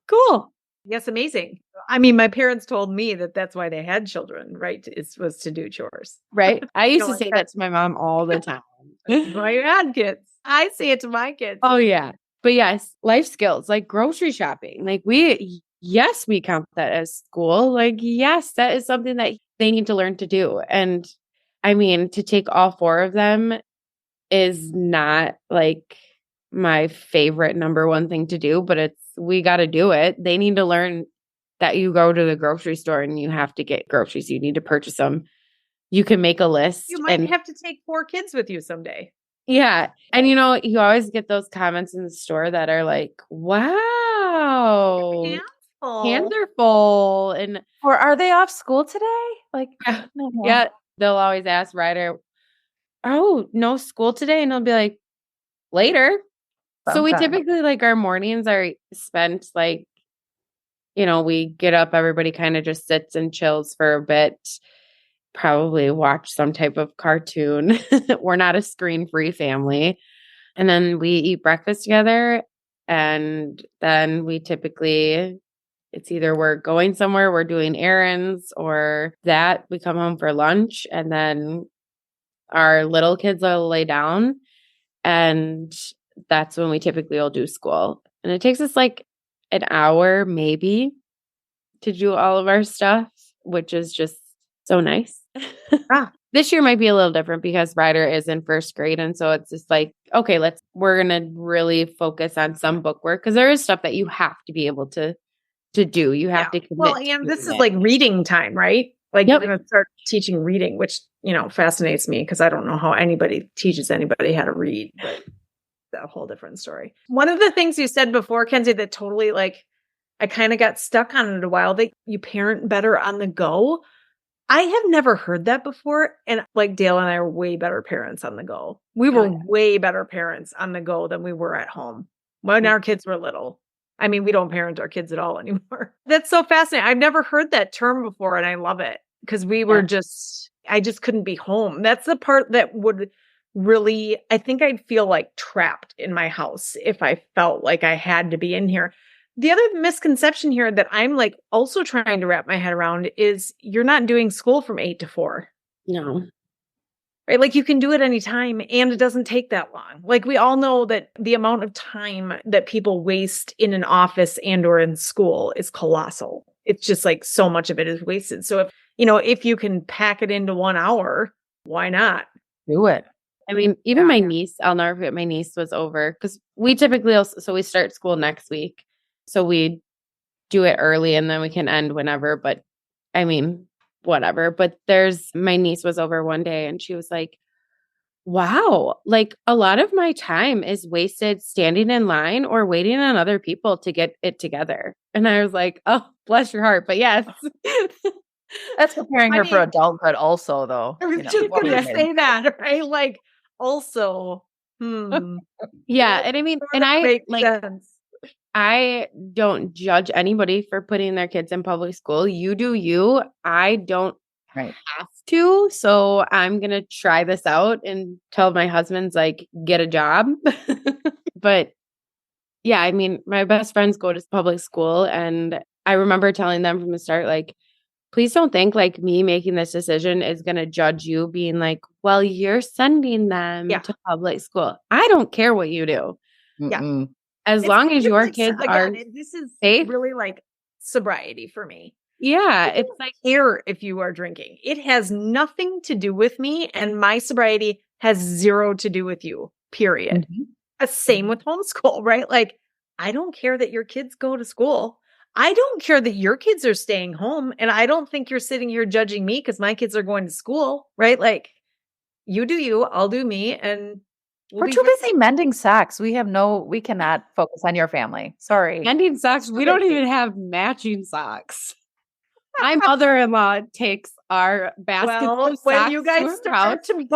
cool. Yes, amazing. I mean, my parents told me that that's why they had children, right? It was to do chores. Right. I used to say that to my mom all the time. Why you had kids? I say it to my kids. Oh, yeah. But yes, life skills like grocery shopping. Like we count that as school. Like, yes, that is something that they need to learn to do. And I mean, to take all four of them is not like my favorite number one thing to do, but we got to do it. They need to learn that you go to the grocery store and you have to get groceries. You need to purchase them. You can make a list. You might have to take 4 kids with you someday. Yeah. And you know, you always get those comments in the store that are like, wow, hands are full. Or are they off school today? Like, yeah, they'll always ask Ryder, oh, no school today? And they'll be like, later. So we typically like our mornings are spent like, you know, we get up, everybody kind of just sits and chills for a bit. Probably watch some type of cartoon. We're not a screen-free family. And then we eat breakfast together. And then we typically, it's either we're going somewhere, we're doing errands, or that we come home for lunch. And then our little kids will lay down. And that's when we typically will do school. And it takes us like an hour maybe to do all of our stuff, which is just so nice. This year might be a little different because Ryder is in first grade. And so it's just like, okay, we're going to really focus on some book work because there is stuff that you have to be able to do. You have to commit. Well, and this is like reading time, right? Like you're going to start teaching reading, which, you know, fascinates me because I don't know how anybody teaches anybody how to read, but that's a whole different story. One of the things you said before, Kensey, that totally like, I kind of got stuck on it a while, that you parent better on the go. I have never heard that before. And like Dale and I are way better parents on the go. We were way better parents on the go than we were at home when our kids were little. I mean, we don't parent our kids at all anymore. That's so fascinating. I've never heard that term before and I love it because we were I just couldn't be home. That's the part that would really, I think I'd feel like trapped in my house if I felt like I had to be in here. The other misconception here that I'm like also trying to wrap my head around is you're not doing school from 8 to 4. No. Right? Like you can do it anytime and it doesn't take that long. Like we all know that the amount of time that people waste in an office and or in school is colossal. It's just like so much of it is wasted. So if you can pack it into 1 hour, why not? Do it. I mean, even my niece, I'll never forget, my niece was over because we typically we start school next week. So we do it early and then we can end whenever. But I mean, whatever. But my niece was over one day and she was like, wow, like a lot of my time is wasted standing in line or waiting on other people to get it together. And I was like, oh, bless your heart. But yes. That's preparing her for adulthood also, though. I was just going to say that, right? Like also, Yeah. And I mean, and I Makes like, sense. I don't judge anybody for putting their kids in public school. You do you. I don't Right. have to. So I'm going to try this out and tell my husband's like, get a job. But yeah, I mean, my best friends go to public school. And I remember telling them from the start, like, please don't think like me making this decision is going to judge you being like, well, you're sending them to public school. I don't care what you do. Mm-mm. As long as your kids are this is safe. really like sobriety for me. Yeah. I don't care if you are drinking. It has nothing to do with me, and my sobriety has zero to do with you, period. Same with homeschool, right? Like, I don't care that your kids go to school. I don't care that your kids are staying home. And I don't think you're sitting here judging me because my kids are going to school, right? Like, you do you, I'll do me. And we're too busy mending socks. We cannot focus on your family. Sorry. Mending socks. We don't even have matching socks. My mother-in-law takes our baskets of socks when you guys start to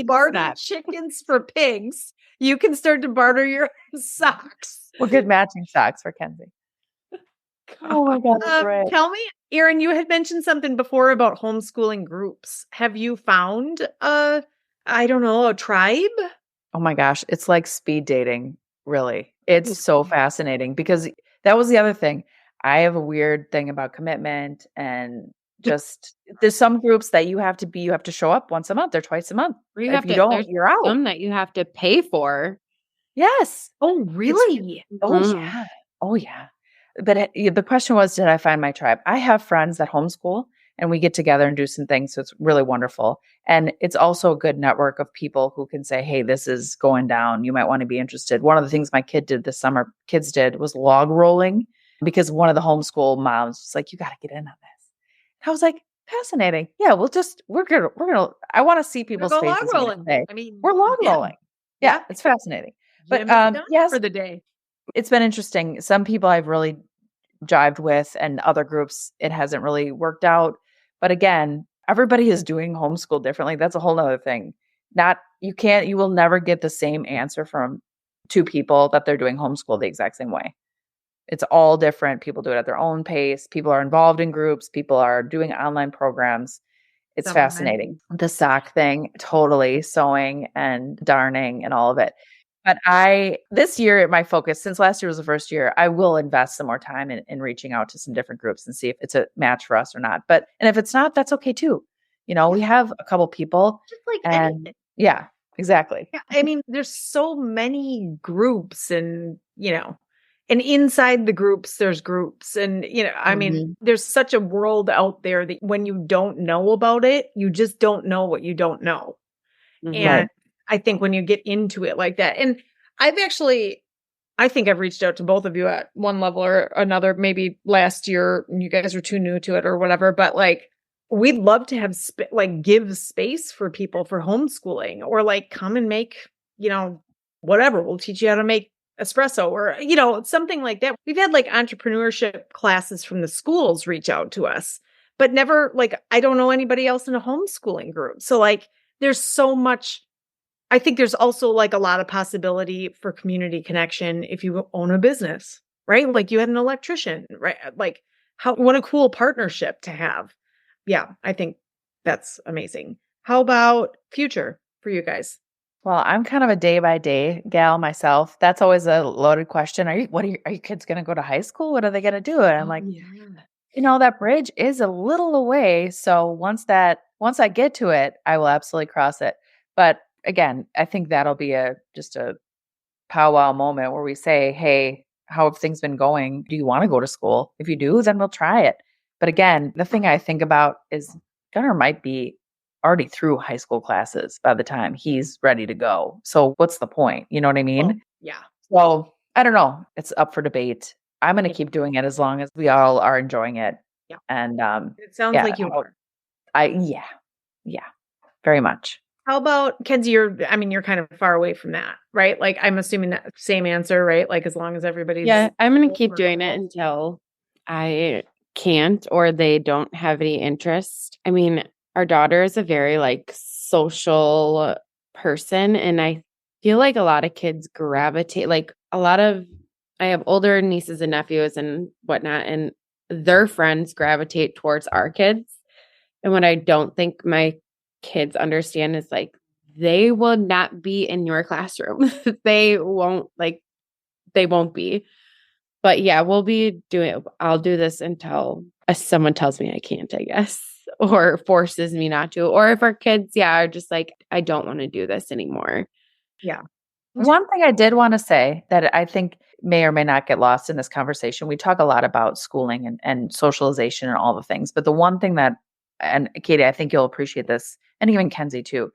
barter chickens for pigs, you can start to barter your socks. We'll get matching socks for Kensey. Oh my God. Right. Tell me, Erin, you had mentioned something before about homeschooling groups. Have you found a tribe? Oh my gosh. It's like speed dating, really. It's so fascinating because that was the other thing. I have a weird thing about commitment, and just there's some groups that you have to show up once a month or twice a month. If you don't, you're out. Some that you have to pay for. Yes. Oh, really? Yeah. Oh, yeah. But the question was, did I find my tribe? I have friends that homeschool, and we get together and do some things. So it's really wonderful. And it's also a good network of people who can say, hey, this is going down. You might want to be interested. One of the things my kids did was log rolling, because one of the homeschool moms was like, you got to get in on this. And I was like, fascinating. Yeah, we're going to, I want to see people's faces. Log rolling. I mean, we're log rolling. Yeah, it's fascinating. But yes, for the day. It's been interesting. Some people I've really jived with, and other groups, it hasn't really worked out. But again, everybody is doing homeschool differently. That's a whole nother thing. You will never get the same answer from two people that they're doing homeschool the exact same way. It's all different. People do it at their own pace. People are involved in groups. People are doing online programs. It's fascinating. The sock thing, totally, sewing and darning and all of it. But this year, my focus, since last year was the first year, I will invest some more time in reaching out to some different groups and see if it's a match for us or not. And if it's not, that's okay too. We have a couple people. Just like anything. Yeah, exactly. Yeah, I mean, there's so many groups, and and inside the groups, there's groups. And, I mean, there's such a world out there that when you don't know about it, you just don't know what you don't know. And I think when you get into it like that, and I think I've reached out to both of you at one level or another, maybe last year, you guys were too new to it or whatever, but like, we'd love to have give space for people for homeschooling, or like come and make, whatever. We'll teach you how to make espresso, or, something like that. We've had like entrepreneurship classes from the schools reach out to us, but never I don't know anybody else in a homeschooling group. So there's so much. I think there's also a lot of possibility for community connection if you own a business, right? Like you had an electrician, right? What a cool partnership to have. Yeah, I think that's amazing. How about future for you guys? Well, I'm kind of a day by day gal myself. That's always a loaded question. Are your kids going to go to high school? What are they going to do? And I'm like, that bridge is a little away. So once I get to it, I will absolutely cross it. But again, I think that'll be just a powwow moment where we say, hey, how have things been going? Do you want to go to school? If you do, then we'll try it. But again, the thing I think about is Gunnar might be already through high school classes by the time he's ready to go. So what's the point? You know what I mean? Well, yeah. So I don't know. It's up for debate. I'm going to keep doing it as long as we all are enjoying it. Yeah. And it sounds like you are. Yeah, very much. How about Kensey? You're kind of far away from that, right? Like, I'm assuming that same answer, right? Like, as long as everybody's. Yeah, I'm going to keep doing it until I can't, or they don't have any interest. I mean, our daughter is a very social person, and I feel like a lot of kids gravitate, like I have older nieces and nephews and whatnot, and their friends gravitate towards our kids. And what I don't think my kids understand is like, they will not be in your classroom. They won't be. But yeah, I'll do this until someone tells me I can't, I guess, or forces me not to. Or if our kids, are just like, I don't want to do this anymore. Yeah. One thing I did want to say that I think may or may not get lost in this conversation, we talk a lot about schooling and socialization and all the things. But the one thing that, and Katie, I think you'll appreciate this, and even Kenzie too,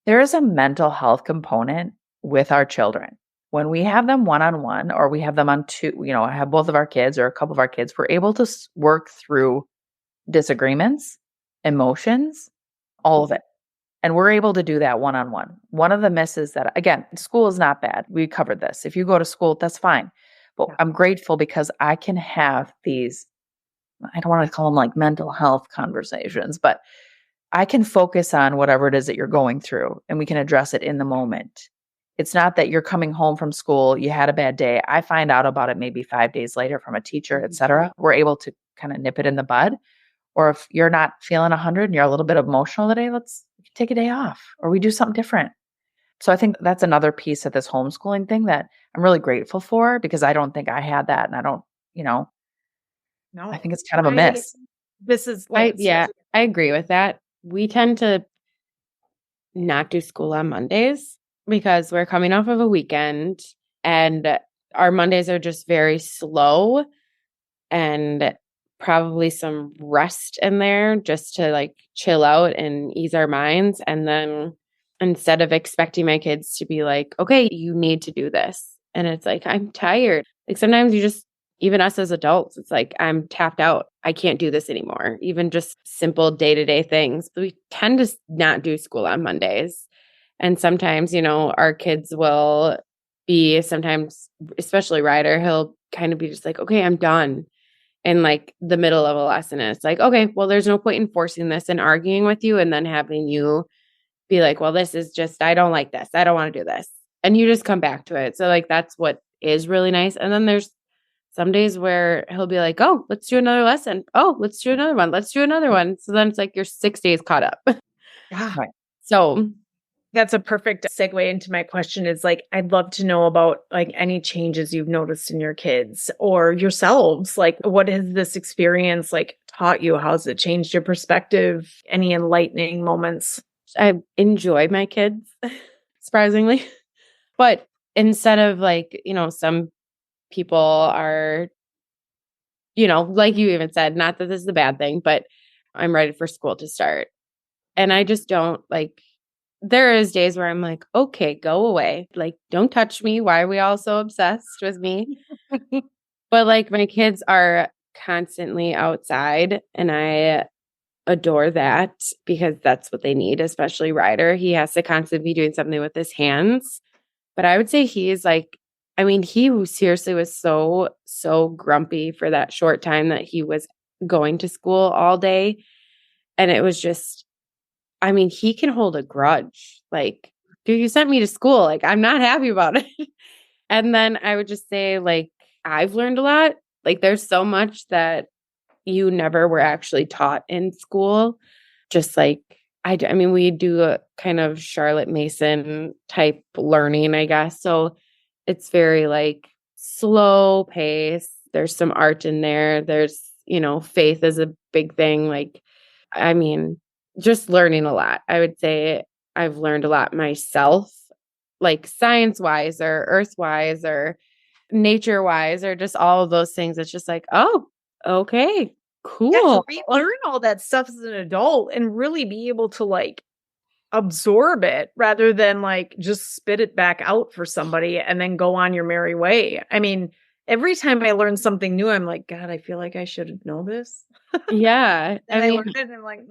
there is a mental health component with our children. When we have them one-on-one or we have them on two, I have both of our kids or a couple of our kids, we're able to work through disagreements, emotions, all of it. And we're able to do that one-on-one. One of the misses that, again, school is not bad. We covered this. If you go to school, that's fine. But I'm grateful because I can have these, I don't want to call them like mental health conversations, but I can focus on whatever it is that you're going through and we can address it in the moment. It's not that you're coming home from school, you had a bad day. I find out about it maybe 5 days later from a teacher, et cetera. We're able to kind of nip it in the bud. Or if you're not feeling 100 and you're a little bit emotional today, let's take a day off or we do something different. So I think that's another piece of this homeschooling thing that I'm really grateful for because I don't think I had that. And I don't, No, I think it's kind of a miss. This is I agree with that. We tend to not do school on Mondays because we're coming off of a weekend and our Mondays are just very slow and probably some rest in there just to like chill out and ease our minds. And then instead of expecting my kids to be like, okay, you need to do this. And it's like, I'm tired. Like sometimes even us as adults, it's like, I'm tapped out. I can't do this anymore. Even just simple day-to-day things. But we tend to not do school on Mondays. And sometimes, our kids will be sometimes, especially Ryder, he'll kind of be just like, okay, I'm done in like the middle of a lesson. And it's like, okay, well, there's no point in forcing this and arguing with you and then having you be like, well, this is just, I don't like this. I don't want to do this. And you just come back to it. So like, that's what is really nice. And then there's some days where he'll be like, oh, let's do another lesson. Oh, let's do another one. Let's do another one. So then it's like you're 6 days caught up. Yeah. Right. So that's a perfect segue into my question is like, I'd love to know about like any changes you've noticed in your kids or yourselves. Like, what has this experience like taught you? How's it changed your perspective? Any enlightening moments? I enjoy my kids, surprisingly. But instead of like, some people are, like you even said, not that this is a bad thing, but I'm ready for school to start. And I just don't like, there is days where I'm like, okay, go away. Like, don't touch me. Why are we all so obsessed with me? But like my kids are constantly outside and I adore that because that's what they need, especially Ryder. He has to constantly be doing something with his hands. But I would say he's like, he seriously was so grumpy for that short time that he was going to school all day. And it was just, he can hold a grudge. Like, dude, you sent me to school. Like, I'm not happy about it. And then I would just say, like, I've learned a lot. Like, there's so much that you never were actually taught in school. Just like, we do a kind of Charlotte Mason type learning, I guess. So it's very like slow pace. There's some art in there. There's, faith is a big thing. Like, just learning a lot. I would say I've learned a lot myself, like science wise or earth wise or nature wise or just all of those things. It's just like, oh, okay, cool. Yeah, to learn all that stuff as an adult and really be able to like absorb it rather than like just spit it back out for somebody and then go on your merry way. Every time I learn something new, I'm like, God, I feel like I should know this. Yeah. And I learned it and I'm like,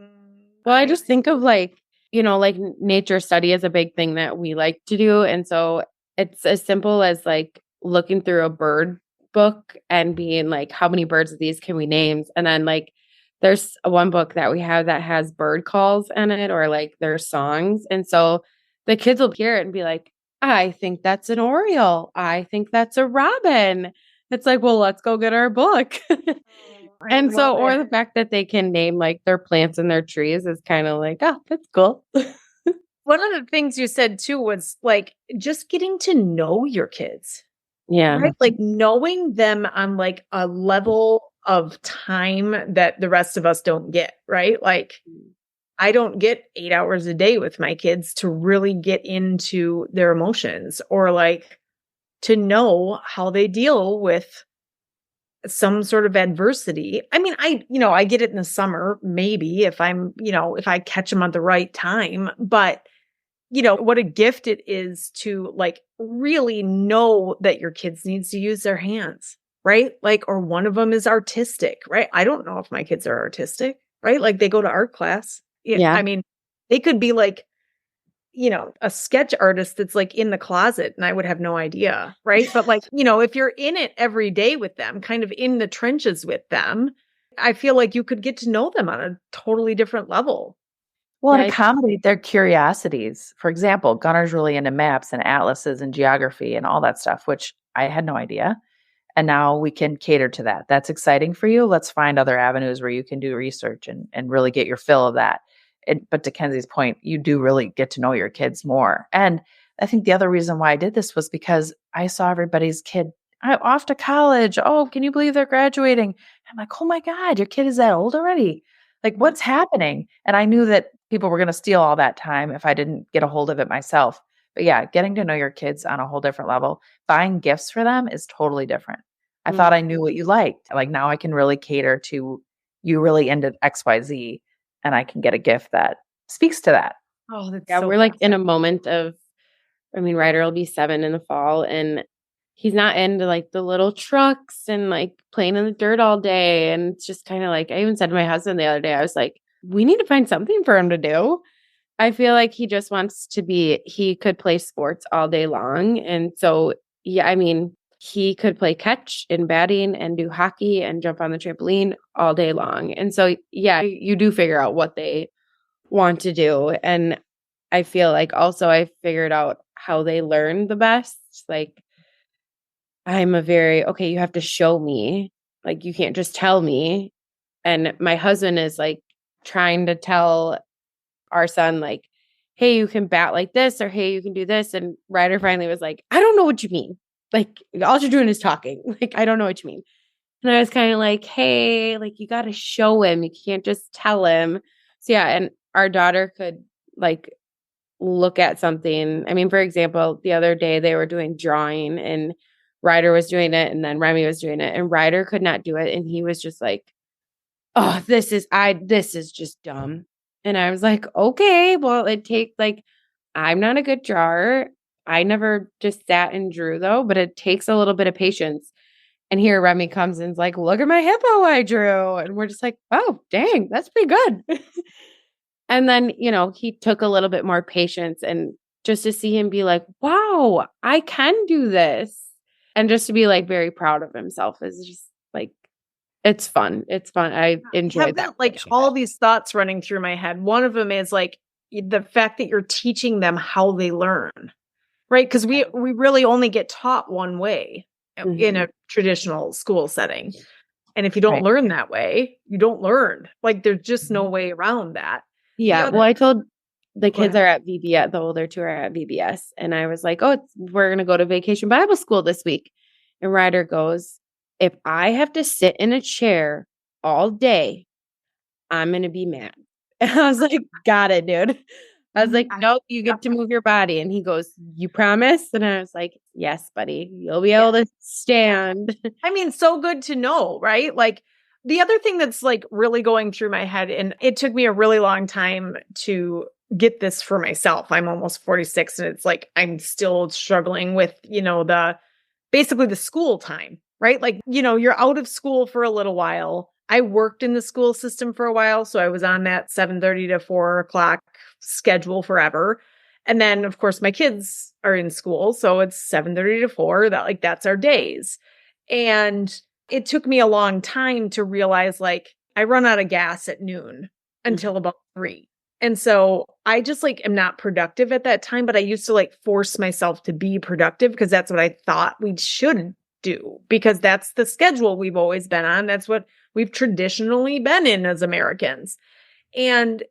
well, I just think of like, like nature study is a big thing that we like to do. And so it's as simple as like looking through a bird book and being like, how many birds of these can we name? And then like, there's one book that we have that has bird calls in it or like their songs. And so the kids will hear it and be like, I think that's an Oriole. I think that's a robin. It's like, well, let's go get our book. And so, or the fact that they can name like their plants and their trees is kind of like, oh, that's cool. One of the things you said too was like just getting to know your kids. Yeah. Right? Like knowing them on like a level of time that the rest of us don't get, right? Like I don't get 8 hours a day with my kids to really get into their emotions or like to know how they deal with some sort of adversity. I mean, I get it in the summer, maybe if if I catch them at the right time, but what a gift it is to like really know that your kids needs to use their hands, right? Like, or one of them is artistic, right? I don't know if my kids are artistic, right? Like they go to art class. Yeah. I mean, they could be like, a sketch artist that's like in the closet and I would have no idea, right? But like, if you're in it every day with them, kind of in the trenches with them, I feel like you could get to know them on a totally different level. Well, and Yeah. accommodate their curiosities. For example, Gunner's really into maps and atlases and geography and all that stuff, which I had no idea. And now we can cater to that. That's exciting for you. Let's find other avenues where you can do research and really get your fill of that. But to Kenzie's point, you do really get to know your kids more. And I think the other reason why I did this was because I saw everybody's kid off to college. Oh, can you believe they're graduating? I'm like, oh my God, your kid is that old already? Like, what's happening? And I knew that people were going to steal all that time if I didn't get a hold of it myself. But yeah, getting to know your kids on a whole different level, buying gifts for them is totally different. I thought I knew what you liked. Like now I can really cater to you really into XYZ and I can get a gift that speaks to that. Oh, that's Yeah, so we're like in a awesome. moment of, Ryder will be 7 in the fall and he's not into like the little trucks and like playing in the dirt all day. And it's just kind of like, I even said to my husband the other day, I was like, we need to find something for him to do. I feel like he just wants to he could play sports all day long. And so, yeah, I mean, he could play catch and batting and do hockey and jump on the trampoline all day long. And so, yeah, you do figure out what they want to do. And I feel like also I figured out how they learn the best. Like I'm okay, you have to show me. Like you can't just tell me. And my husband is like trying to tell our son, like, hey, you can bat like this, or hey, you can do this. And Ryder finally was like, I don't know what you mean. Like, all you're doing is talking. Like, I don't know what you mean. And I was kind of like, hey, like, you got to show him. You can't just tell him. So, yeah. And our daughter could, like, look at something. I mean, for example, the other day they were doing drawing and Ryder was doing it and then Remy was doing it and Ryder could not do it. And he was just like, oh, this is just dumb. And I was like, okay, well, it takes like, I'm not a good drawer. I never just sat and drew though, but it takes a little bit of patience. And here Remy comes and is like, look at my hippo I drew. And we're just like, oh, dang, that's pretty good. And then, he took a little bit more patience and just to see him be like, wow, I can do this. And just to be like very proud of himself is just like, it's fun. It's fun. I enjoyed that. Like all these thoughts running through my head. One of them is like the fact that you're teaching them how they learn, right? Because we really only get taught one way in a traditional school setting. And if you don't learn that way, you don't learn. Like there's just no way around that. Yeah. Well, I told the kids are at VBS, the older two are at VBS. And I was like, we're going to go to Vacation Bible School this week. And Ryder goes, if I have to sit in a chair all day, I'm going to be mad. And I was like, got it, dude. I was like, nope, you get to move your body. And he goes, you promise? And I was like, yes, buddy, you'll be able to stand. I mean, so good to know, right? Like the other thing that's like really going through my head, and it took me a really long time to get this for myself. I'm almost 46 and it's like, I'm still struggling with, basically the school time, right? Like, you're out of school for a little while. I worked in the school system for a while. So I was on that 7:30 to 4:00 schedule forever. And then of course my kids are in school. So it's 7:30 to 4, that's our days. And it took me a long time to realize like I run out of gas at noon until about 3. And so I just like am not productive at that time, but I used to like force myself to be productive because that's what I thought we should do because that's the schedule we've always been on. That's what we've traditionally been in as Americans. And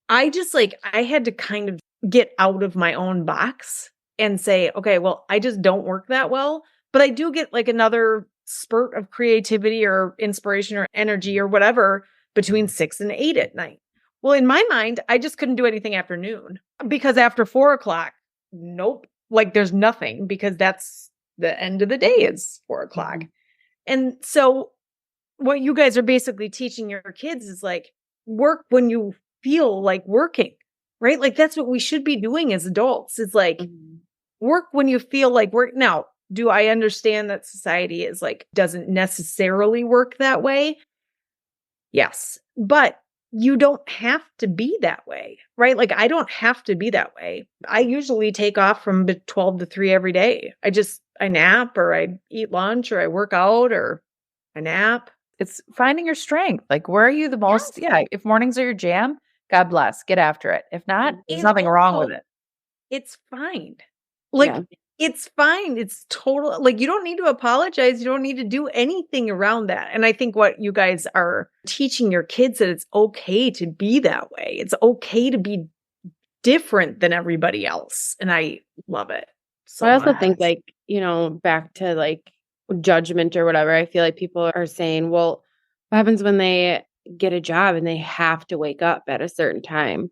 I just like, I had to kind of get out of my own box and say, okay, well, I just don't work that well, but I do get like another spurt of creativity or inspiration or energy or whatever between 6 and 8 at night. Well, in my mind, I just couldn't do anything after noon because after 4 o'clock, nope, like there's nothing because that's the end of the day is 4 o'clock. And so what you guys are basically teaching your kids is like work when you feel like working, right? Like that's what we should be doing as adults. It's like work when you feel like work. Now, do I understand that society is like, doesn't necessarily work that way? Yes. But you don't have to be that way, right? Like I don't have to be that way. I usually take off from 12 to 3 every day. I nap or I eat lunch or I work out or I nap. It's finding your strength. Like, where are you the most? Yes. Yeah. If mornings are your jam, God bless, get after it. If not, there's nothing wrong with it. It's fine. Like, it's fine. It's total. Like, you don't need to apologize. You don't need to do anything around that. And I think what you guys are teaching your kids that it's okay to be that way. It's okay to be different than everybody else. And I love it. So I also much. think like, back to like judgment or whatever, I feel like people are saying, well, what happens when they get a job and they have to wake up at a certain time?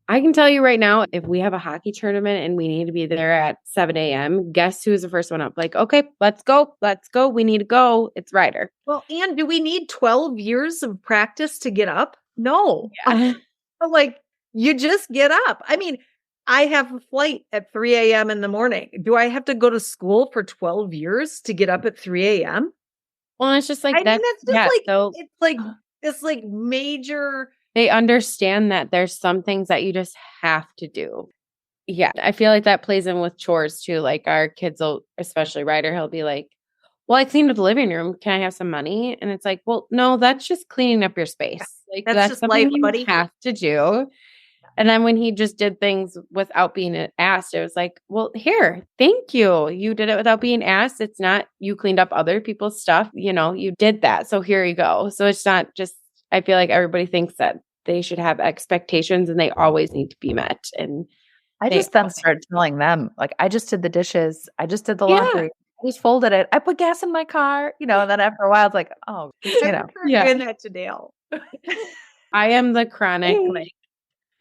I can tell you right now, if we have a hockey tournament and we need to be there at 7 a.m., guess who's the first one up? Like, okay, let's go. Let's go. We need to go. It's Ryder. Well, and do we need 12 years of practice to get up? No. Yeah. Like, you just get up. I mean, I have a flight at 3 a.m. in the morning. Do I have to go to school for 12 years to get up at 3 a.m.? Well, it's just like I mean, that's just like, so it's like this like major. they understand that there's some things that you just have to do. Yeah. I feel like that plays in with chores too. Like our kids will, especially Ryder, he'll be like, well, I cleaned up the living room. Can I have some money? And it's like, well, no, that's just cleaning up your space. Like That's that's just something life, you buddy. have to do. And then when he just did things without being asked, it was like, well, here, thank you. You did it without being asked. It's not you cleaned up other people's stuff. You did that. So here you go. So it's not just, I feel like everybody thinks that they should have expectations and they always need to be met. And I just then started telling them, like, I just did the dishes. I just did the laundry. I just folded it. I put gas in my car, and then after a while, it's like, oh, Doing that to Dale. I am the chronic, like,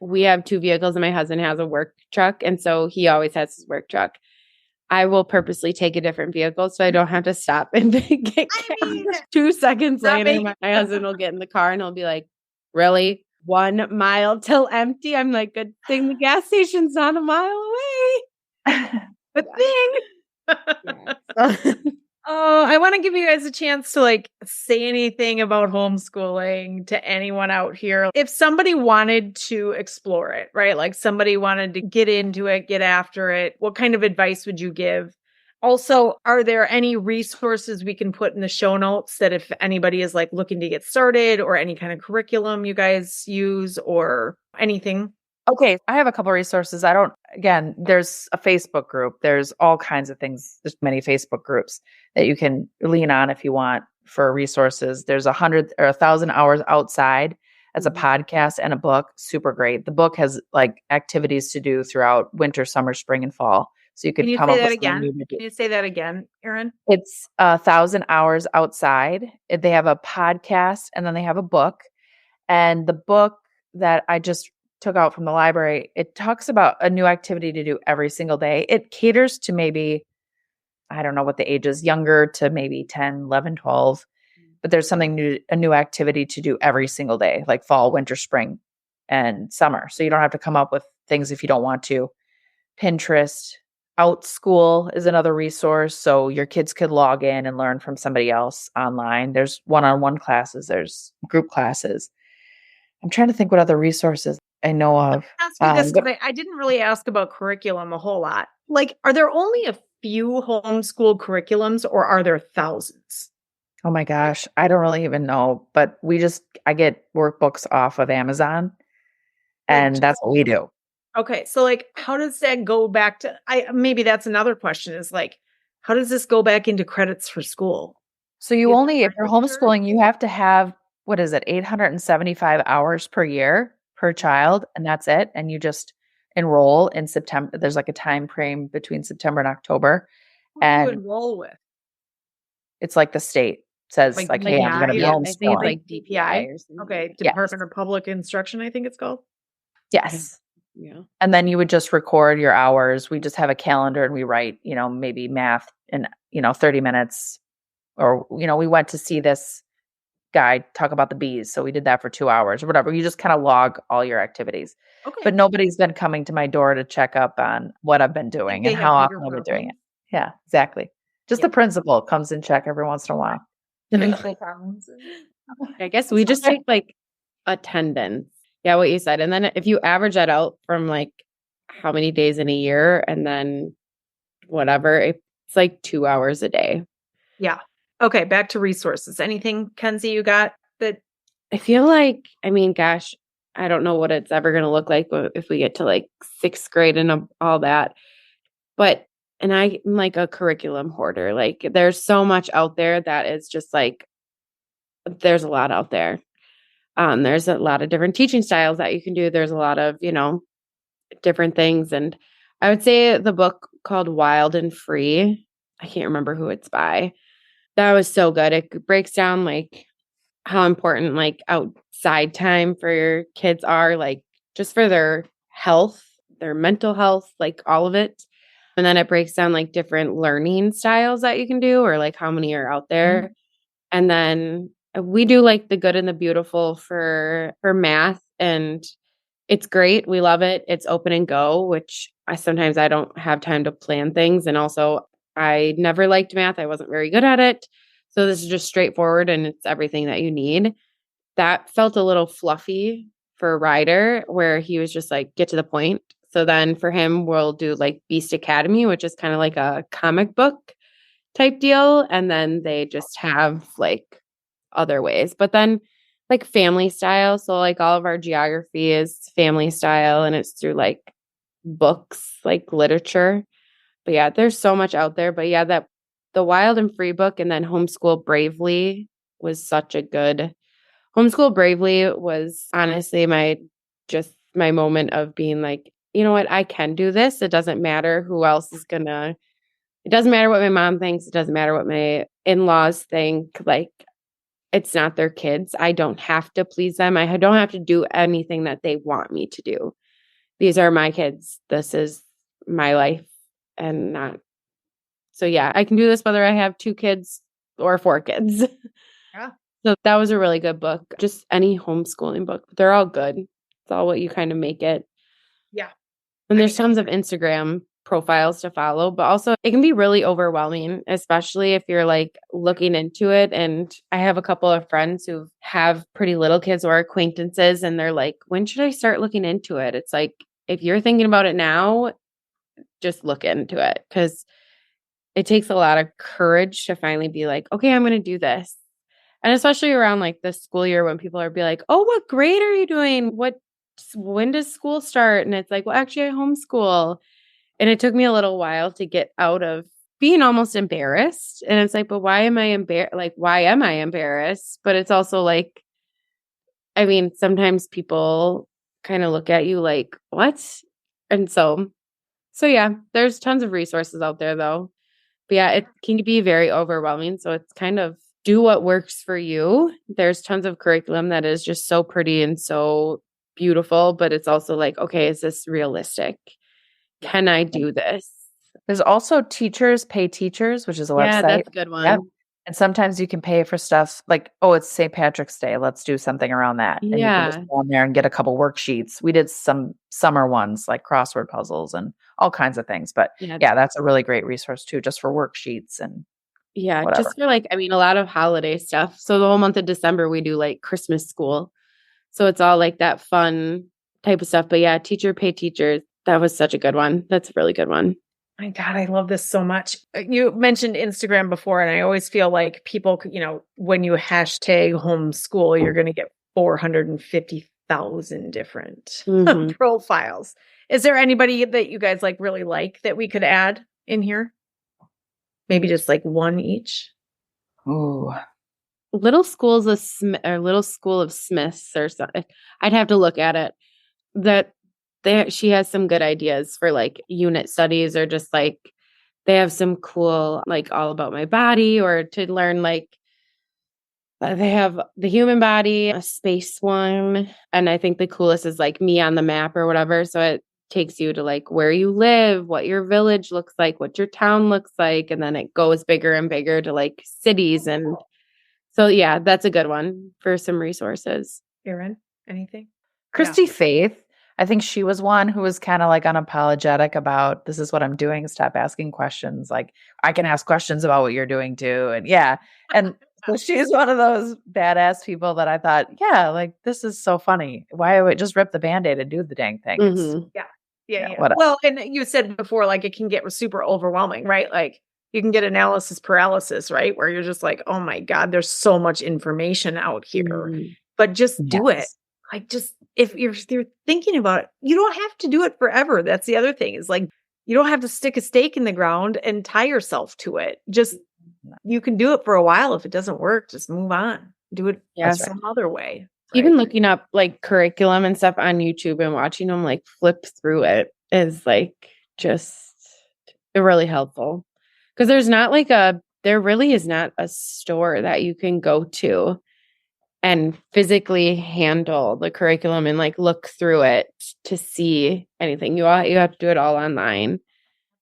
we have 2 vehicles and my husband has a work truck. And so he always has his work truck. I will purposely take a different vehicle so I don't have to stop and get gas. 2 seconds later, my husband will get in the car and he'll be like, really? 1 mile till empty? I'm like, good thing the gas station's not a mile away. Good thing. Oh, I want to give you guys a chance to like say anything about homeschooling to anyone out here. If somebody wanted to explore it, right? Like somebody wanted to get into it, get after it, what kind of advice would you give? Also, are there any resources we can put in the show notes that if anybody is like looking to get started or any kind of curriculum you guys use or anything? Okay, I have a couple resources. There's a Facebook group. There's all kinds of things. There's many Facebook groups that you can lean on if you want for resources. There's 100 or 1,000 hours outside as a podcast and a book. Super great. The book has like activities to do throughout winter, summer, spring, and fall. So you could come up with something new to do. Can you say that again, Erin? It's 1,000 hours outside. They have a podcast and then they have a book. And the book that I just took out from the library, it talks about a new activity to do every single day. It caters to maybe, I don't know what the age is, younger to maybe 10, 11, 12. But there's something new, a new activity to do every single day, like fall, winter, spring, and summer. So you don't have to come up with things if you don't want to. Pinterest, OutSchool is another resource. So your kids could log in and learn from somebody else online. There's one-on-one classes. There's group classes. I'm trying to think what other resources I know of. I didn't really ask about curriculum a whole lot. Like, are there only a few homeschool curriculums or are there thousands? Oh my gosh, I don't really even know. But I get workbooks off of Amazon And that's what we do. Okay. So like, how does that go back to, maybe that's another question is like, how does this go back into credits for school? So you only, if you're homeschooling, you have to have, what is it, 875 hours per year per child, and that's it. And you just enroll in September. There's like a time frame between September and October. Who do you And enroll with? it's like the state says, like, hey, I'm going to be I think it's homeschooling. like DPI or something. Okay. Department of Public Instruction, I think it's called. Yes. Yeah. And then you would just record your hours. We just have a calendar and we write, maybe math in, 30 minutes. Or, we went to see this guy talk about the bees. So we did that for 2 hours or whatever. You just kind of log all your activities. Okay. But nobody's been coming to my door to check up on what I've been doing and how often I've been doing it. Yeah, exactly. Just the principal comes and check every once in a while. I guess we just take like attendance. Yeah, what you said. And then if you average that out from like how many days in a year and then whatever, it's like 2 hours a day. Yeah. Okay. Back to resources. Anything, Kensey, you got that? I feel like, gosh, I don't know what it's ever going to look like if we get to like 6th grade and all that. But, and I'm like a curriculum hoarder. Like there's so much out there that is just like, there's a lot out there. There's a lot of different teaching styles that you can do. There's a lot of, different things. And I would say the book called Wild and Free, I can't remember who it's by. That was so good. It breaks down like how important like outside time for your kids are, like just for their health, their mental health, like all of it. And then it breaks down like different learning styles that you can do or like how many are out there. Mm-hmm. And then we do like the good and the beautiful for math, and it's great. We love it. It's open and go, which sometimes I don't have time to plan things. And also I never liked math. I wasn't very good at it. So this is just straightforward and it's everything that you need. That felt a little fluffy for Ryder, where he was just like, get to the point. So then for him, we'll do like Beast Academy, which is kind of like a comic book type deal. And then they just have like other ways. But then like family style. So like all of our geography is family style and it's through like books, like literature. But yeah, there's so much out there. But yeah, that the Wild and Free book and then Homeschool Bravely was such a good. Homeschool Bravely was honestly my moment of being like, you know what, I can do this. It doesn't matter who else is gonna. It doesn't matter what my mom thinks. It doesn't matter what my in-laws think. Like, it's not their kids. I don't have to please them. I don't have to do anything that they want me to do. These are my kids. This is my life and not. So yeah, I can do this whether I have 2 kids or 4 kids. Yeah. So that was a really good book. Just any homeschooling book. They're all good. It's all what you kind of make it. Yeah. And there's tons of Instagram profiles to follow, but also it can be really overwhelming, especially if you're like looking into it. And I have a couple of friends who have pretty little kids or acquaintances, and they're like, when should I start looking into it? It's like, if you're thinking about it now, just look into it, because it takes a lot of courage to finally be like, okay, I'm going to do this. And especially around like the school year when people are be like, oh, what grade are you doing? When does school start? And it's like, well, actually I homeschool. And it took me a little while to get out of being almost embarrassed. And it's like, but why am I embarrassed? Like, why am I embarrassed? But it's also like, sometimes people kind of look at you like, what? And so yeah, there's tons of resources out there though. But yeah, it can be very overwhelming. So it's kind of do what works for you. There's tons of curriculum that is just so pretty and so beautiful, but it's also like, okay, is this realistic? Can I do this? There's also Teachers Pay Teachers, which is a website. Yeah, that's a good one. Yep. And sometimes you can pay for stuff like, oh, it's St. Patrick's Day. Let's do something around that. And you can just go on there and get a couple worksheets. We did some summer ones like crossword puzzles and all kinds of things. But yeah, that's a really great resource too, just for worksheets and whatever. Just for like, a lot of holiday stuff. So the whole month of December, we do like Christmas school. So it's all like that fun type of stuff. But yeah, Teacher Pay Teachers. That was such a good one. That's a really good one. My God, I love this so much. You mentioned Instagram before, and I always feel like people, when you hashtag homeschool, you're going to get 450,000 1,000 different Mhm. profiles. Is there anybody that you guys like really like that we could add in here? Maybe just like one each. Ooh. Little schools of or little school of Smiths or something. I'd have to look at it. That she has some good ideas for like unit studies, or just like they have some cool like all about my body, or to learn like they have the human body, a space one, and I think the coolest is like me on the map or whatever. So it takes you to like where you live, what your village looks like, what your town looks like, and then it goes bigger and bigger to like cities. And so yeah, that's a good one for some resources. Erin, anything? Christy Faith, I think she was one who was kind of like unapologetic about this is what I'm doing. Stop asking questions. Like I can ask questions about what you're doing too. And yeah. And so she's one of those badass people that I thought, yeah, like this is so funny. Why would just rip the Band-Aid and do the dang thing? Mhm. Yeah. Whatever. Well, and you said before, like it can get super overwhelming, right? Like you can get analysis paralysis, right? Where you're just like, oh my God, there's so much information out here. Mhm. But just do it. Yes. Like just if you're thinking about it, you don't have to do it forever. That's the other thing is like you don't have to stick a stake in the ground and tie yourself to it. Just you can do it for a while. If it doesn't work, just move on. Do it some other way. Even looking up like curriculum and stuff on YouTube and watching them like flip through it is like just really helpful. Because there really is not a store that you can go to and physically handle the curriculum and like look through it to see anything. You have to do it all online.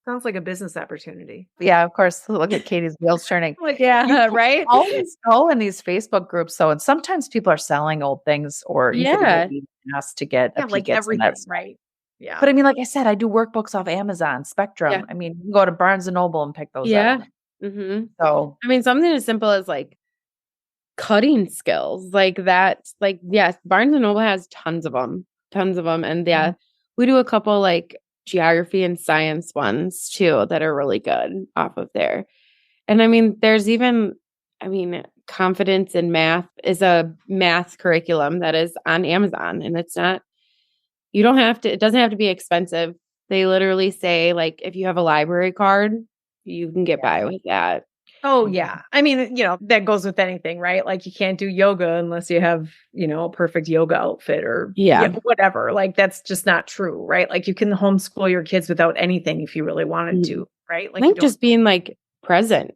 Sounds like a business opportunity. Yeah, of course. Look at Katie's wheels turning. Like, yeah, right? Always go in these Facebook groups. So, and sometimes people are selling old things, or you could be asked to get a peek like at everything, right? Yeah. But I mean, like I said, I do workbooks off Amazon, Spectrum. Yeah. I mean, you can go to Barnes and Noble and pick those up. Yeah. Mm-hmm. So, I mean, something as simple as like cutting skills like that. Like, yes, Barnes and Noble has tons of them. And yeah, we do a couple like geography and science ones too that are really good off of there. And I mean, confidence in math is a math curriculum that is on Amazon, and it doesn't have to be expensive. They literally say like, if you have a library card, you can get by with that. Oh yeah. I mean, that goes with anything, right? Like you can't do yoga unless you have, a perfect yoga outfit or whatever. Like that's just not true, right? Like you can homeschool your kids without anything if you really wanted to, right? Like I think just being like present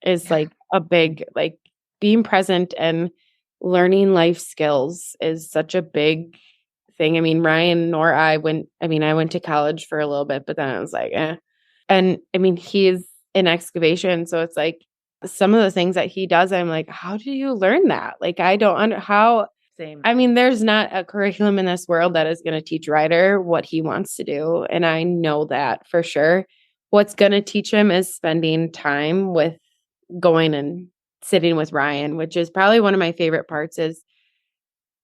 is like a big, like being present and learning life skills is such a big thing. I mean, Ryan nor I went to college for a little bit, but then I was like, eh. And I mean, he's in excavation. So it's like some of the things that he does, I'm like, how do you learn that? Like, I don't Same. I mean, there's not a curriculum in this world that is going to teach Ryder what he wants to do. And I know that for sure. What's going to teach him is spending time with going and sitting with Ryan, which is probably one of my favorite parts is,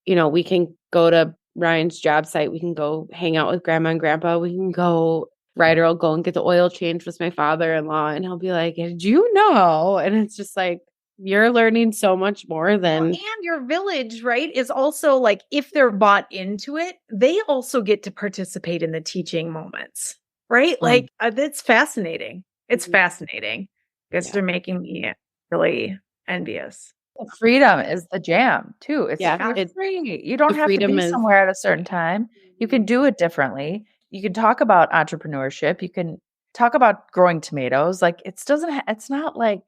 we can go to Ryan's job site. We can go hang out with grandma and grandpa. We can go, Ryder will go and get the oil changed with my father-in-law. And he'll be like, did you know? And it's just like, you're learning so much more than. And your village, right, is also like, if they're bought into it, they also get to participate in the teaching moments, right? Like, that's fascinating. It's fascinating. Because they're making me really envious. The freedom is the jam too. It's free. You don't have to be somewhere at a certain time. You can do it differently. You can talk about entrepreneurship. You can talk about growing tomatoes. Like it's not like.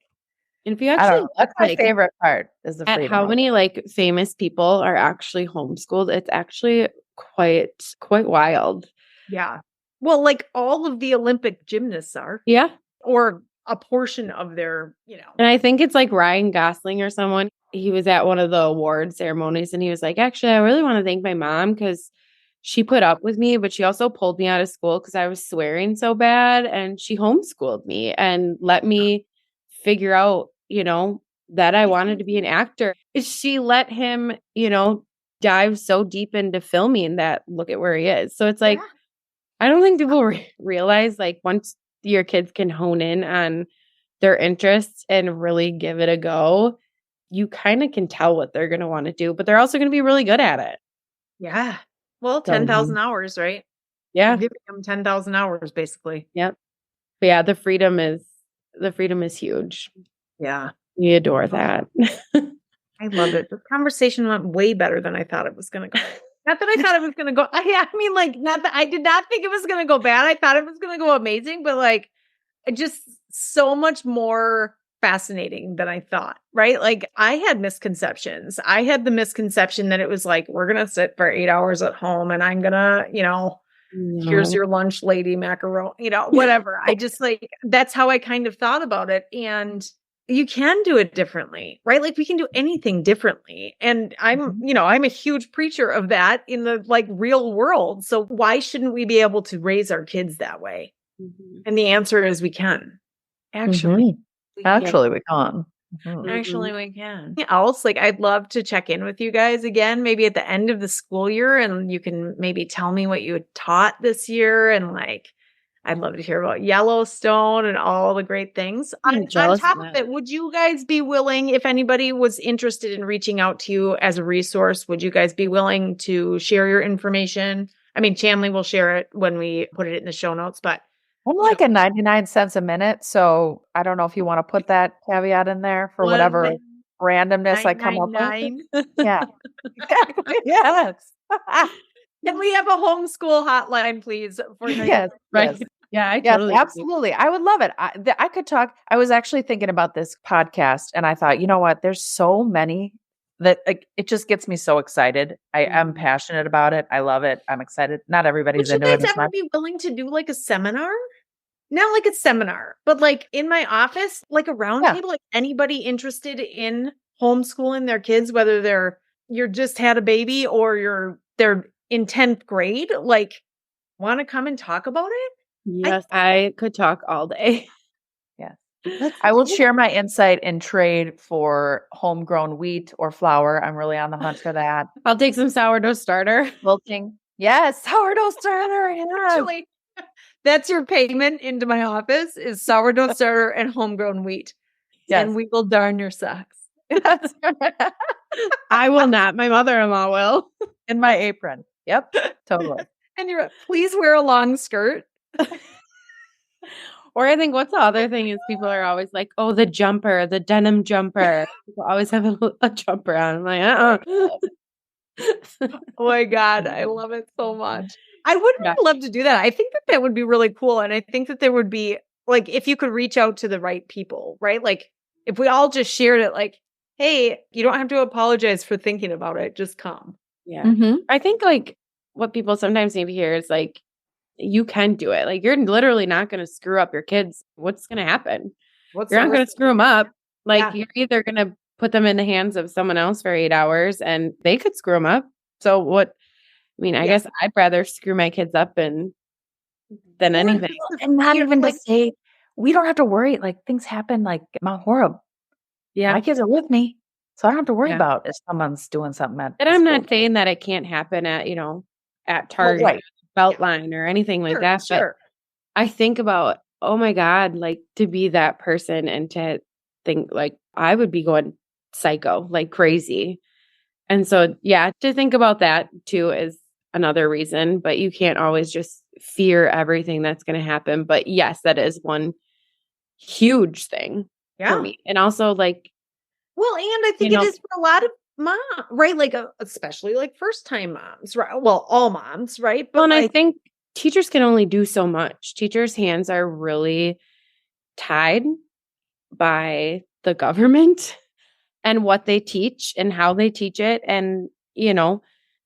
And if you actually, that's my favorite part is the freedom. How many like famous people are actually homeschooled? It's actually quite wild. Yeah. Well, like all of the Olympic gymnasts are. Yeah. Or a portion of their, And I think it's like Ryan Gosling or someone. He was at one of the award ceremonies and he was like, actually, I really want to thank my mom because she put up with me, but she also pulled me out of school because I was swearing so bad. And she homeschooled me and let me figure out, that I wanted to be an actor. She let him, dive so deep into filming that look at where he is. So it's like, I don't think people realize like once your kids can hone in on their interests and really give it a go, you kind of can tell what they're going to want to do, but they're also going to be really good at it. Yeah. Well, So, 10,000 hours, right? You're yeah. giving them 10,000 hours, basically. Yep. But yeah, the freedom is huge. Yeah. We adore that. I love it. The conversation went way better than I thought it was going to go. Not that I thought it was going to go. I mean, like, not that I did not think it was going to go bad. I thought it was going to go amazing, but like, just so much more fascinating than I thought, right? Like, I had misconceptions. I had the misconception that it was like, we're going to sit for 8 hours at home and I'm going to, here's your lunch, lady macaroni, whatever. I just like, that's how I kind of thought about it. And you can do it differently, right? Like we can do anything differently. And I'm a huge preacher of that in the like real world. So why shouldn't we be able to raise our kids that way? Mhm. And the answer is we can. Actually, we can. Actually, we can. Actually, we can. Else, like I'd love to check in with you guys again, maybe at the end of the school year, and you can maybe tell me what you had taught this year. And like, I'd love to hear about Yellowstone and all the great things. I'm On jealous top of of that. it, would you guys be willing, if anybody was interested in reaching out to you as a resource, would you guys be willing to share your information? I mean, Chamley will share it when we put it in the show notes, but I'm like a 99 cents a minute, so I don't know if you want to put that caveat in there for whatever randomness I come up with. Yeah, exactly. Yes. Can we have a homeschool hotline, please? For Yes. Right. Yes. Yeah, I Yes, totally agree. absolutely. I would love it. I could talk. I was actually thinking about this podcast and I thought, you know what? There's so many that it just gets me so excited. I am passionate about it. I love it. I'm excited. Not everybody's Would you into it guys as ever much. be willing to do like a seminar? Not like a seminar, but like in my office, like a round Yeah. table, like anybody interested in homeschooling their kids, whether you're just had a baby or they're in 10th grade, like want to come and talk about it? Yes, I could talk all day. Yeah. I will share my insight and trade for homegrown wheat or flour. I'm really on the hunt for that. I'll take some sourdough starter. Wilting. Yes, sourdough starter. Yes. Actually, that's your payment into my office is sourdough starter and homegrown wheat. Yes. And we will darn your socks. Yes. I will not. My mother-in-law will. In my apron. Yep, totally. And please wear a long skirt. Or I think what's the other thing is people are always like, oh, the jumper, the denim jumper. People always have a jumper on. I'm like, Oh my God, I love it so much. I would love to do that. I think that would be really cool. And I think that there would be like, if you could reach out to the right people, right? Like if we all just shared it, like, hey, you don't have to apologize for thinking about it. Just come. Yeah. Mm-hmm. I think like what people sometimes need to hear is like, you can do it. Like you're literally not going to screw up your kids. What's going to happen? You're not going to screw them up. Like you're either going to put them in the hands of someone else for 8 hours and they could screw them up. So what, I mean, I guess I'd rather screw my kids up than anything. And not even to say, we don't have to worry. Like things happen like Mount Horeb. Yeah. My kids are with me. So I don't have to worry about if someone's doing something at And I'm not saying that it can't happen at, at Target, Beltline or anything like that. But I think about, oh my God, like to be that person and to think like I would be going psycho, like crazy. And so, to think about that too is another reason, but you can't always just fear everything that's going to happen. But yes, that is one huge thing for me. And also like, well, and I think it is for a lot of moms, right? Like, especially like first-time moms, right? Well, all moms, right? But I think teachers can only do so much. Teachers' hands are really tied by the government and what they teach and how they teach it. And,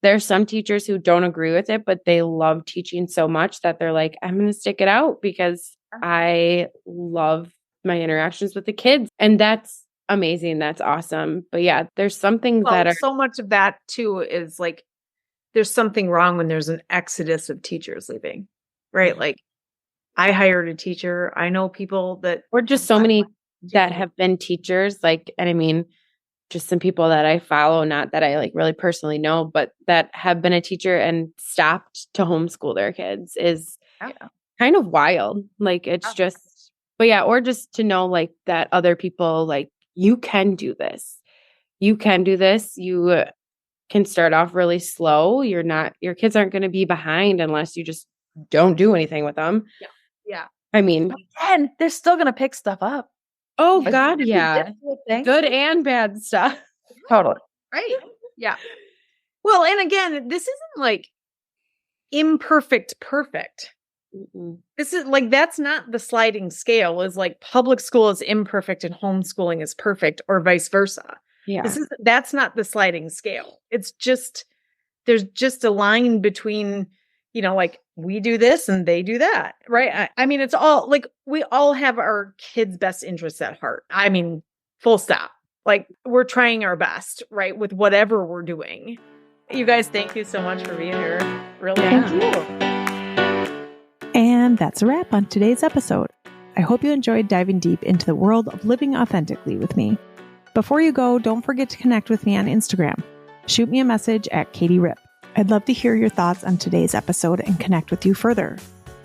there's some teachers who don't agree with it, but they love teaching so much that they're like, I'm going to stick it out because I love my interactions with the kids. And that's amazing. That's awesome. But there's some things that are so much of that too is like, there's something wrong when there's an exodus of teachers leaving, right? Like I hired a teacher. I know people that or just so many that have been teachers, like, and I mean, just some people that I follow, not that I like really personally know, but that have been a teacher and stopped to homeschool their kids is kind of wild. Like it's just, but or just to know like that other people, like you can do this. You can do this. You can start off really slow. Your kids aren't going to be behind unless you just don't do anything with them. Yeah. I mean, and they're still going to pick stuff up. Oh God. Yeah. Good and bad stuff. Totally. Right. Yeah. Well, and again, this isn't like imperfect, perfect. Mm-mm. This is like, that's not the sliding scale, is like public school is imperfect and homeschooling is perfect, or vice versa. Yeah. That's not the sliding scale. It's just, there's just a line between, like we do this and they do that. Right. I mean, it's all like, we all have our kids' best interests at heart. I mean, full stop. Like, we're trying our best, right, with whatever we're doing. You guys, thank you so much for being here. Really. Thank you. And that's a wrap on today's episode. I hope you enjoyed diving deep into the world of living authentically with me. Before you go, don't forget to connect with me on Instagram. Shoot me a message at Katie Rip. I'd love to hear your thoughts on today's episode and connect with you further.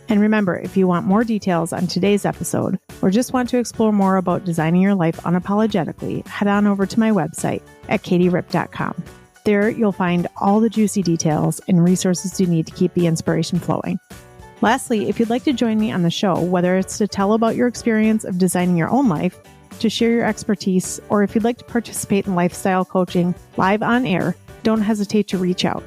And remember, if you want more details on today's episode, or just want to explore more about designing your life unapologetically, head on over to my website at katierip.com. There, you'll find all the juicy details and resources you need to keep the inspiration flowing. Lastly, if you'd like to join me on the show, whether it's to tell about your experience of designing your own life, to share your expertise, or if you'd like to participate in lifestyle coaching live on air, don't hesitate to reach out.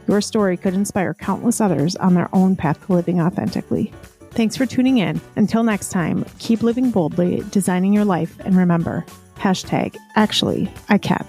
Your story could inspire countless others on their own path to living authentically. Thanks for tuning in. Until next time, keep living boldly, designing your life, and remember, #actually I can.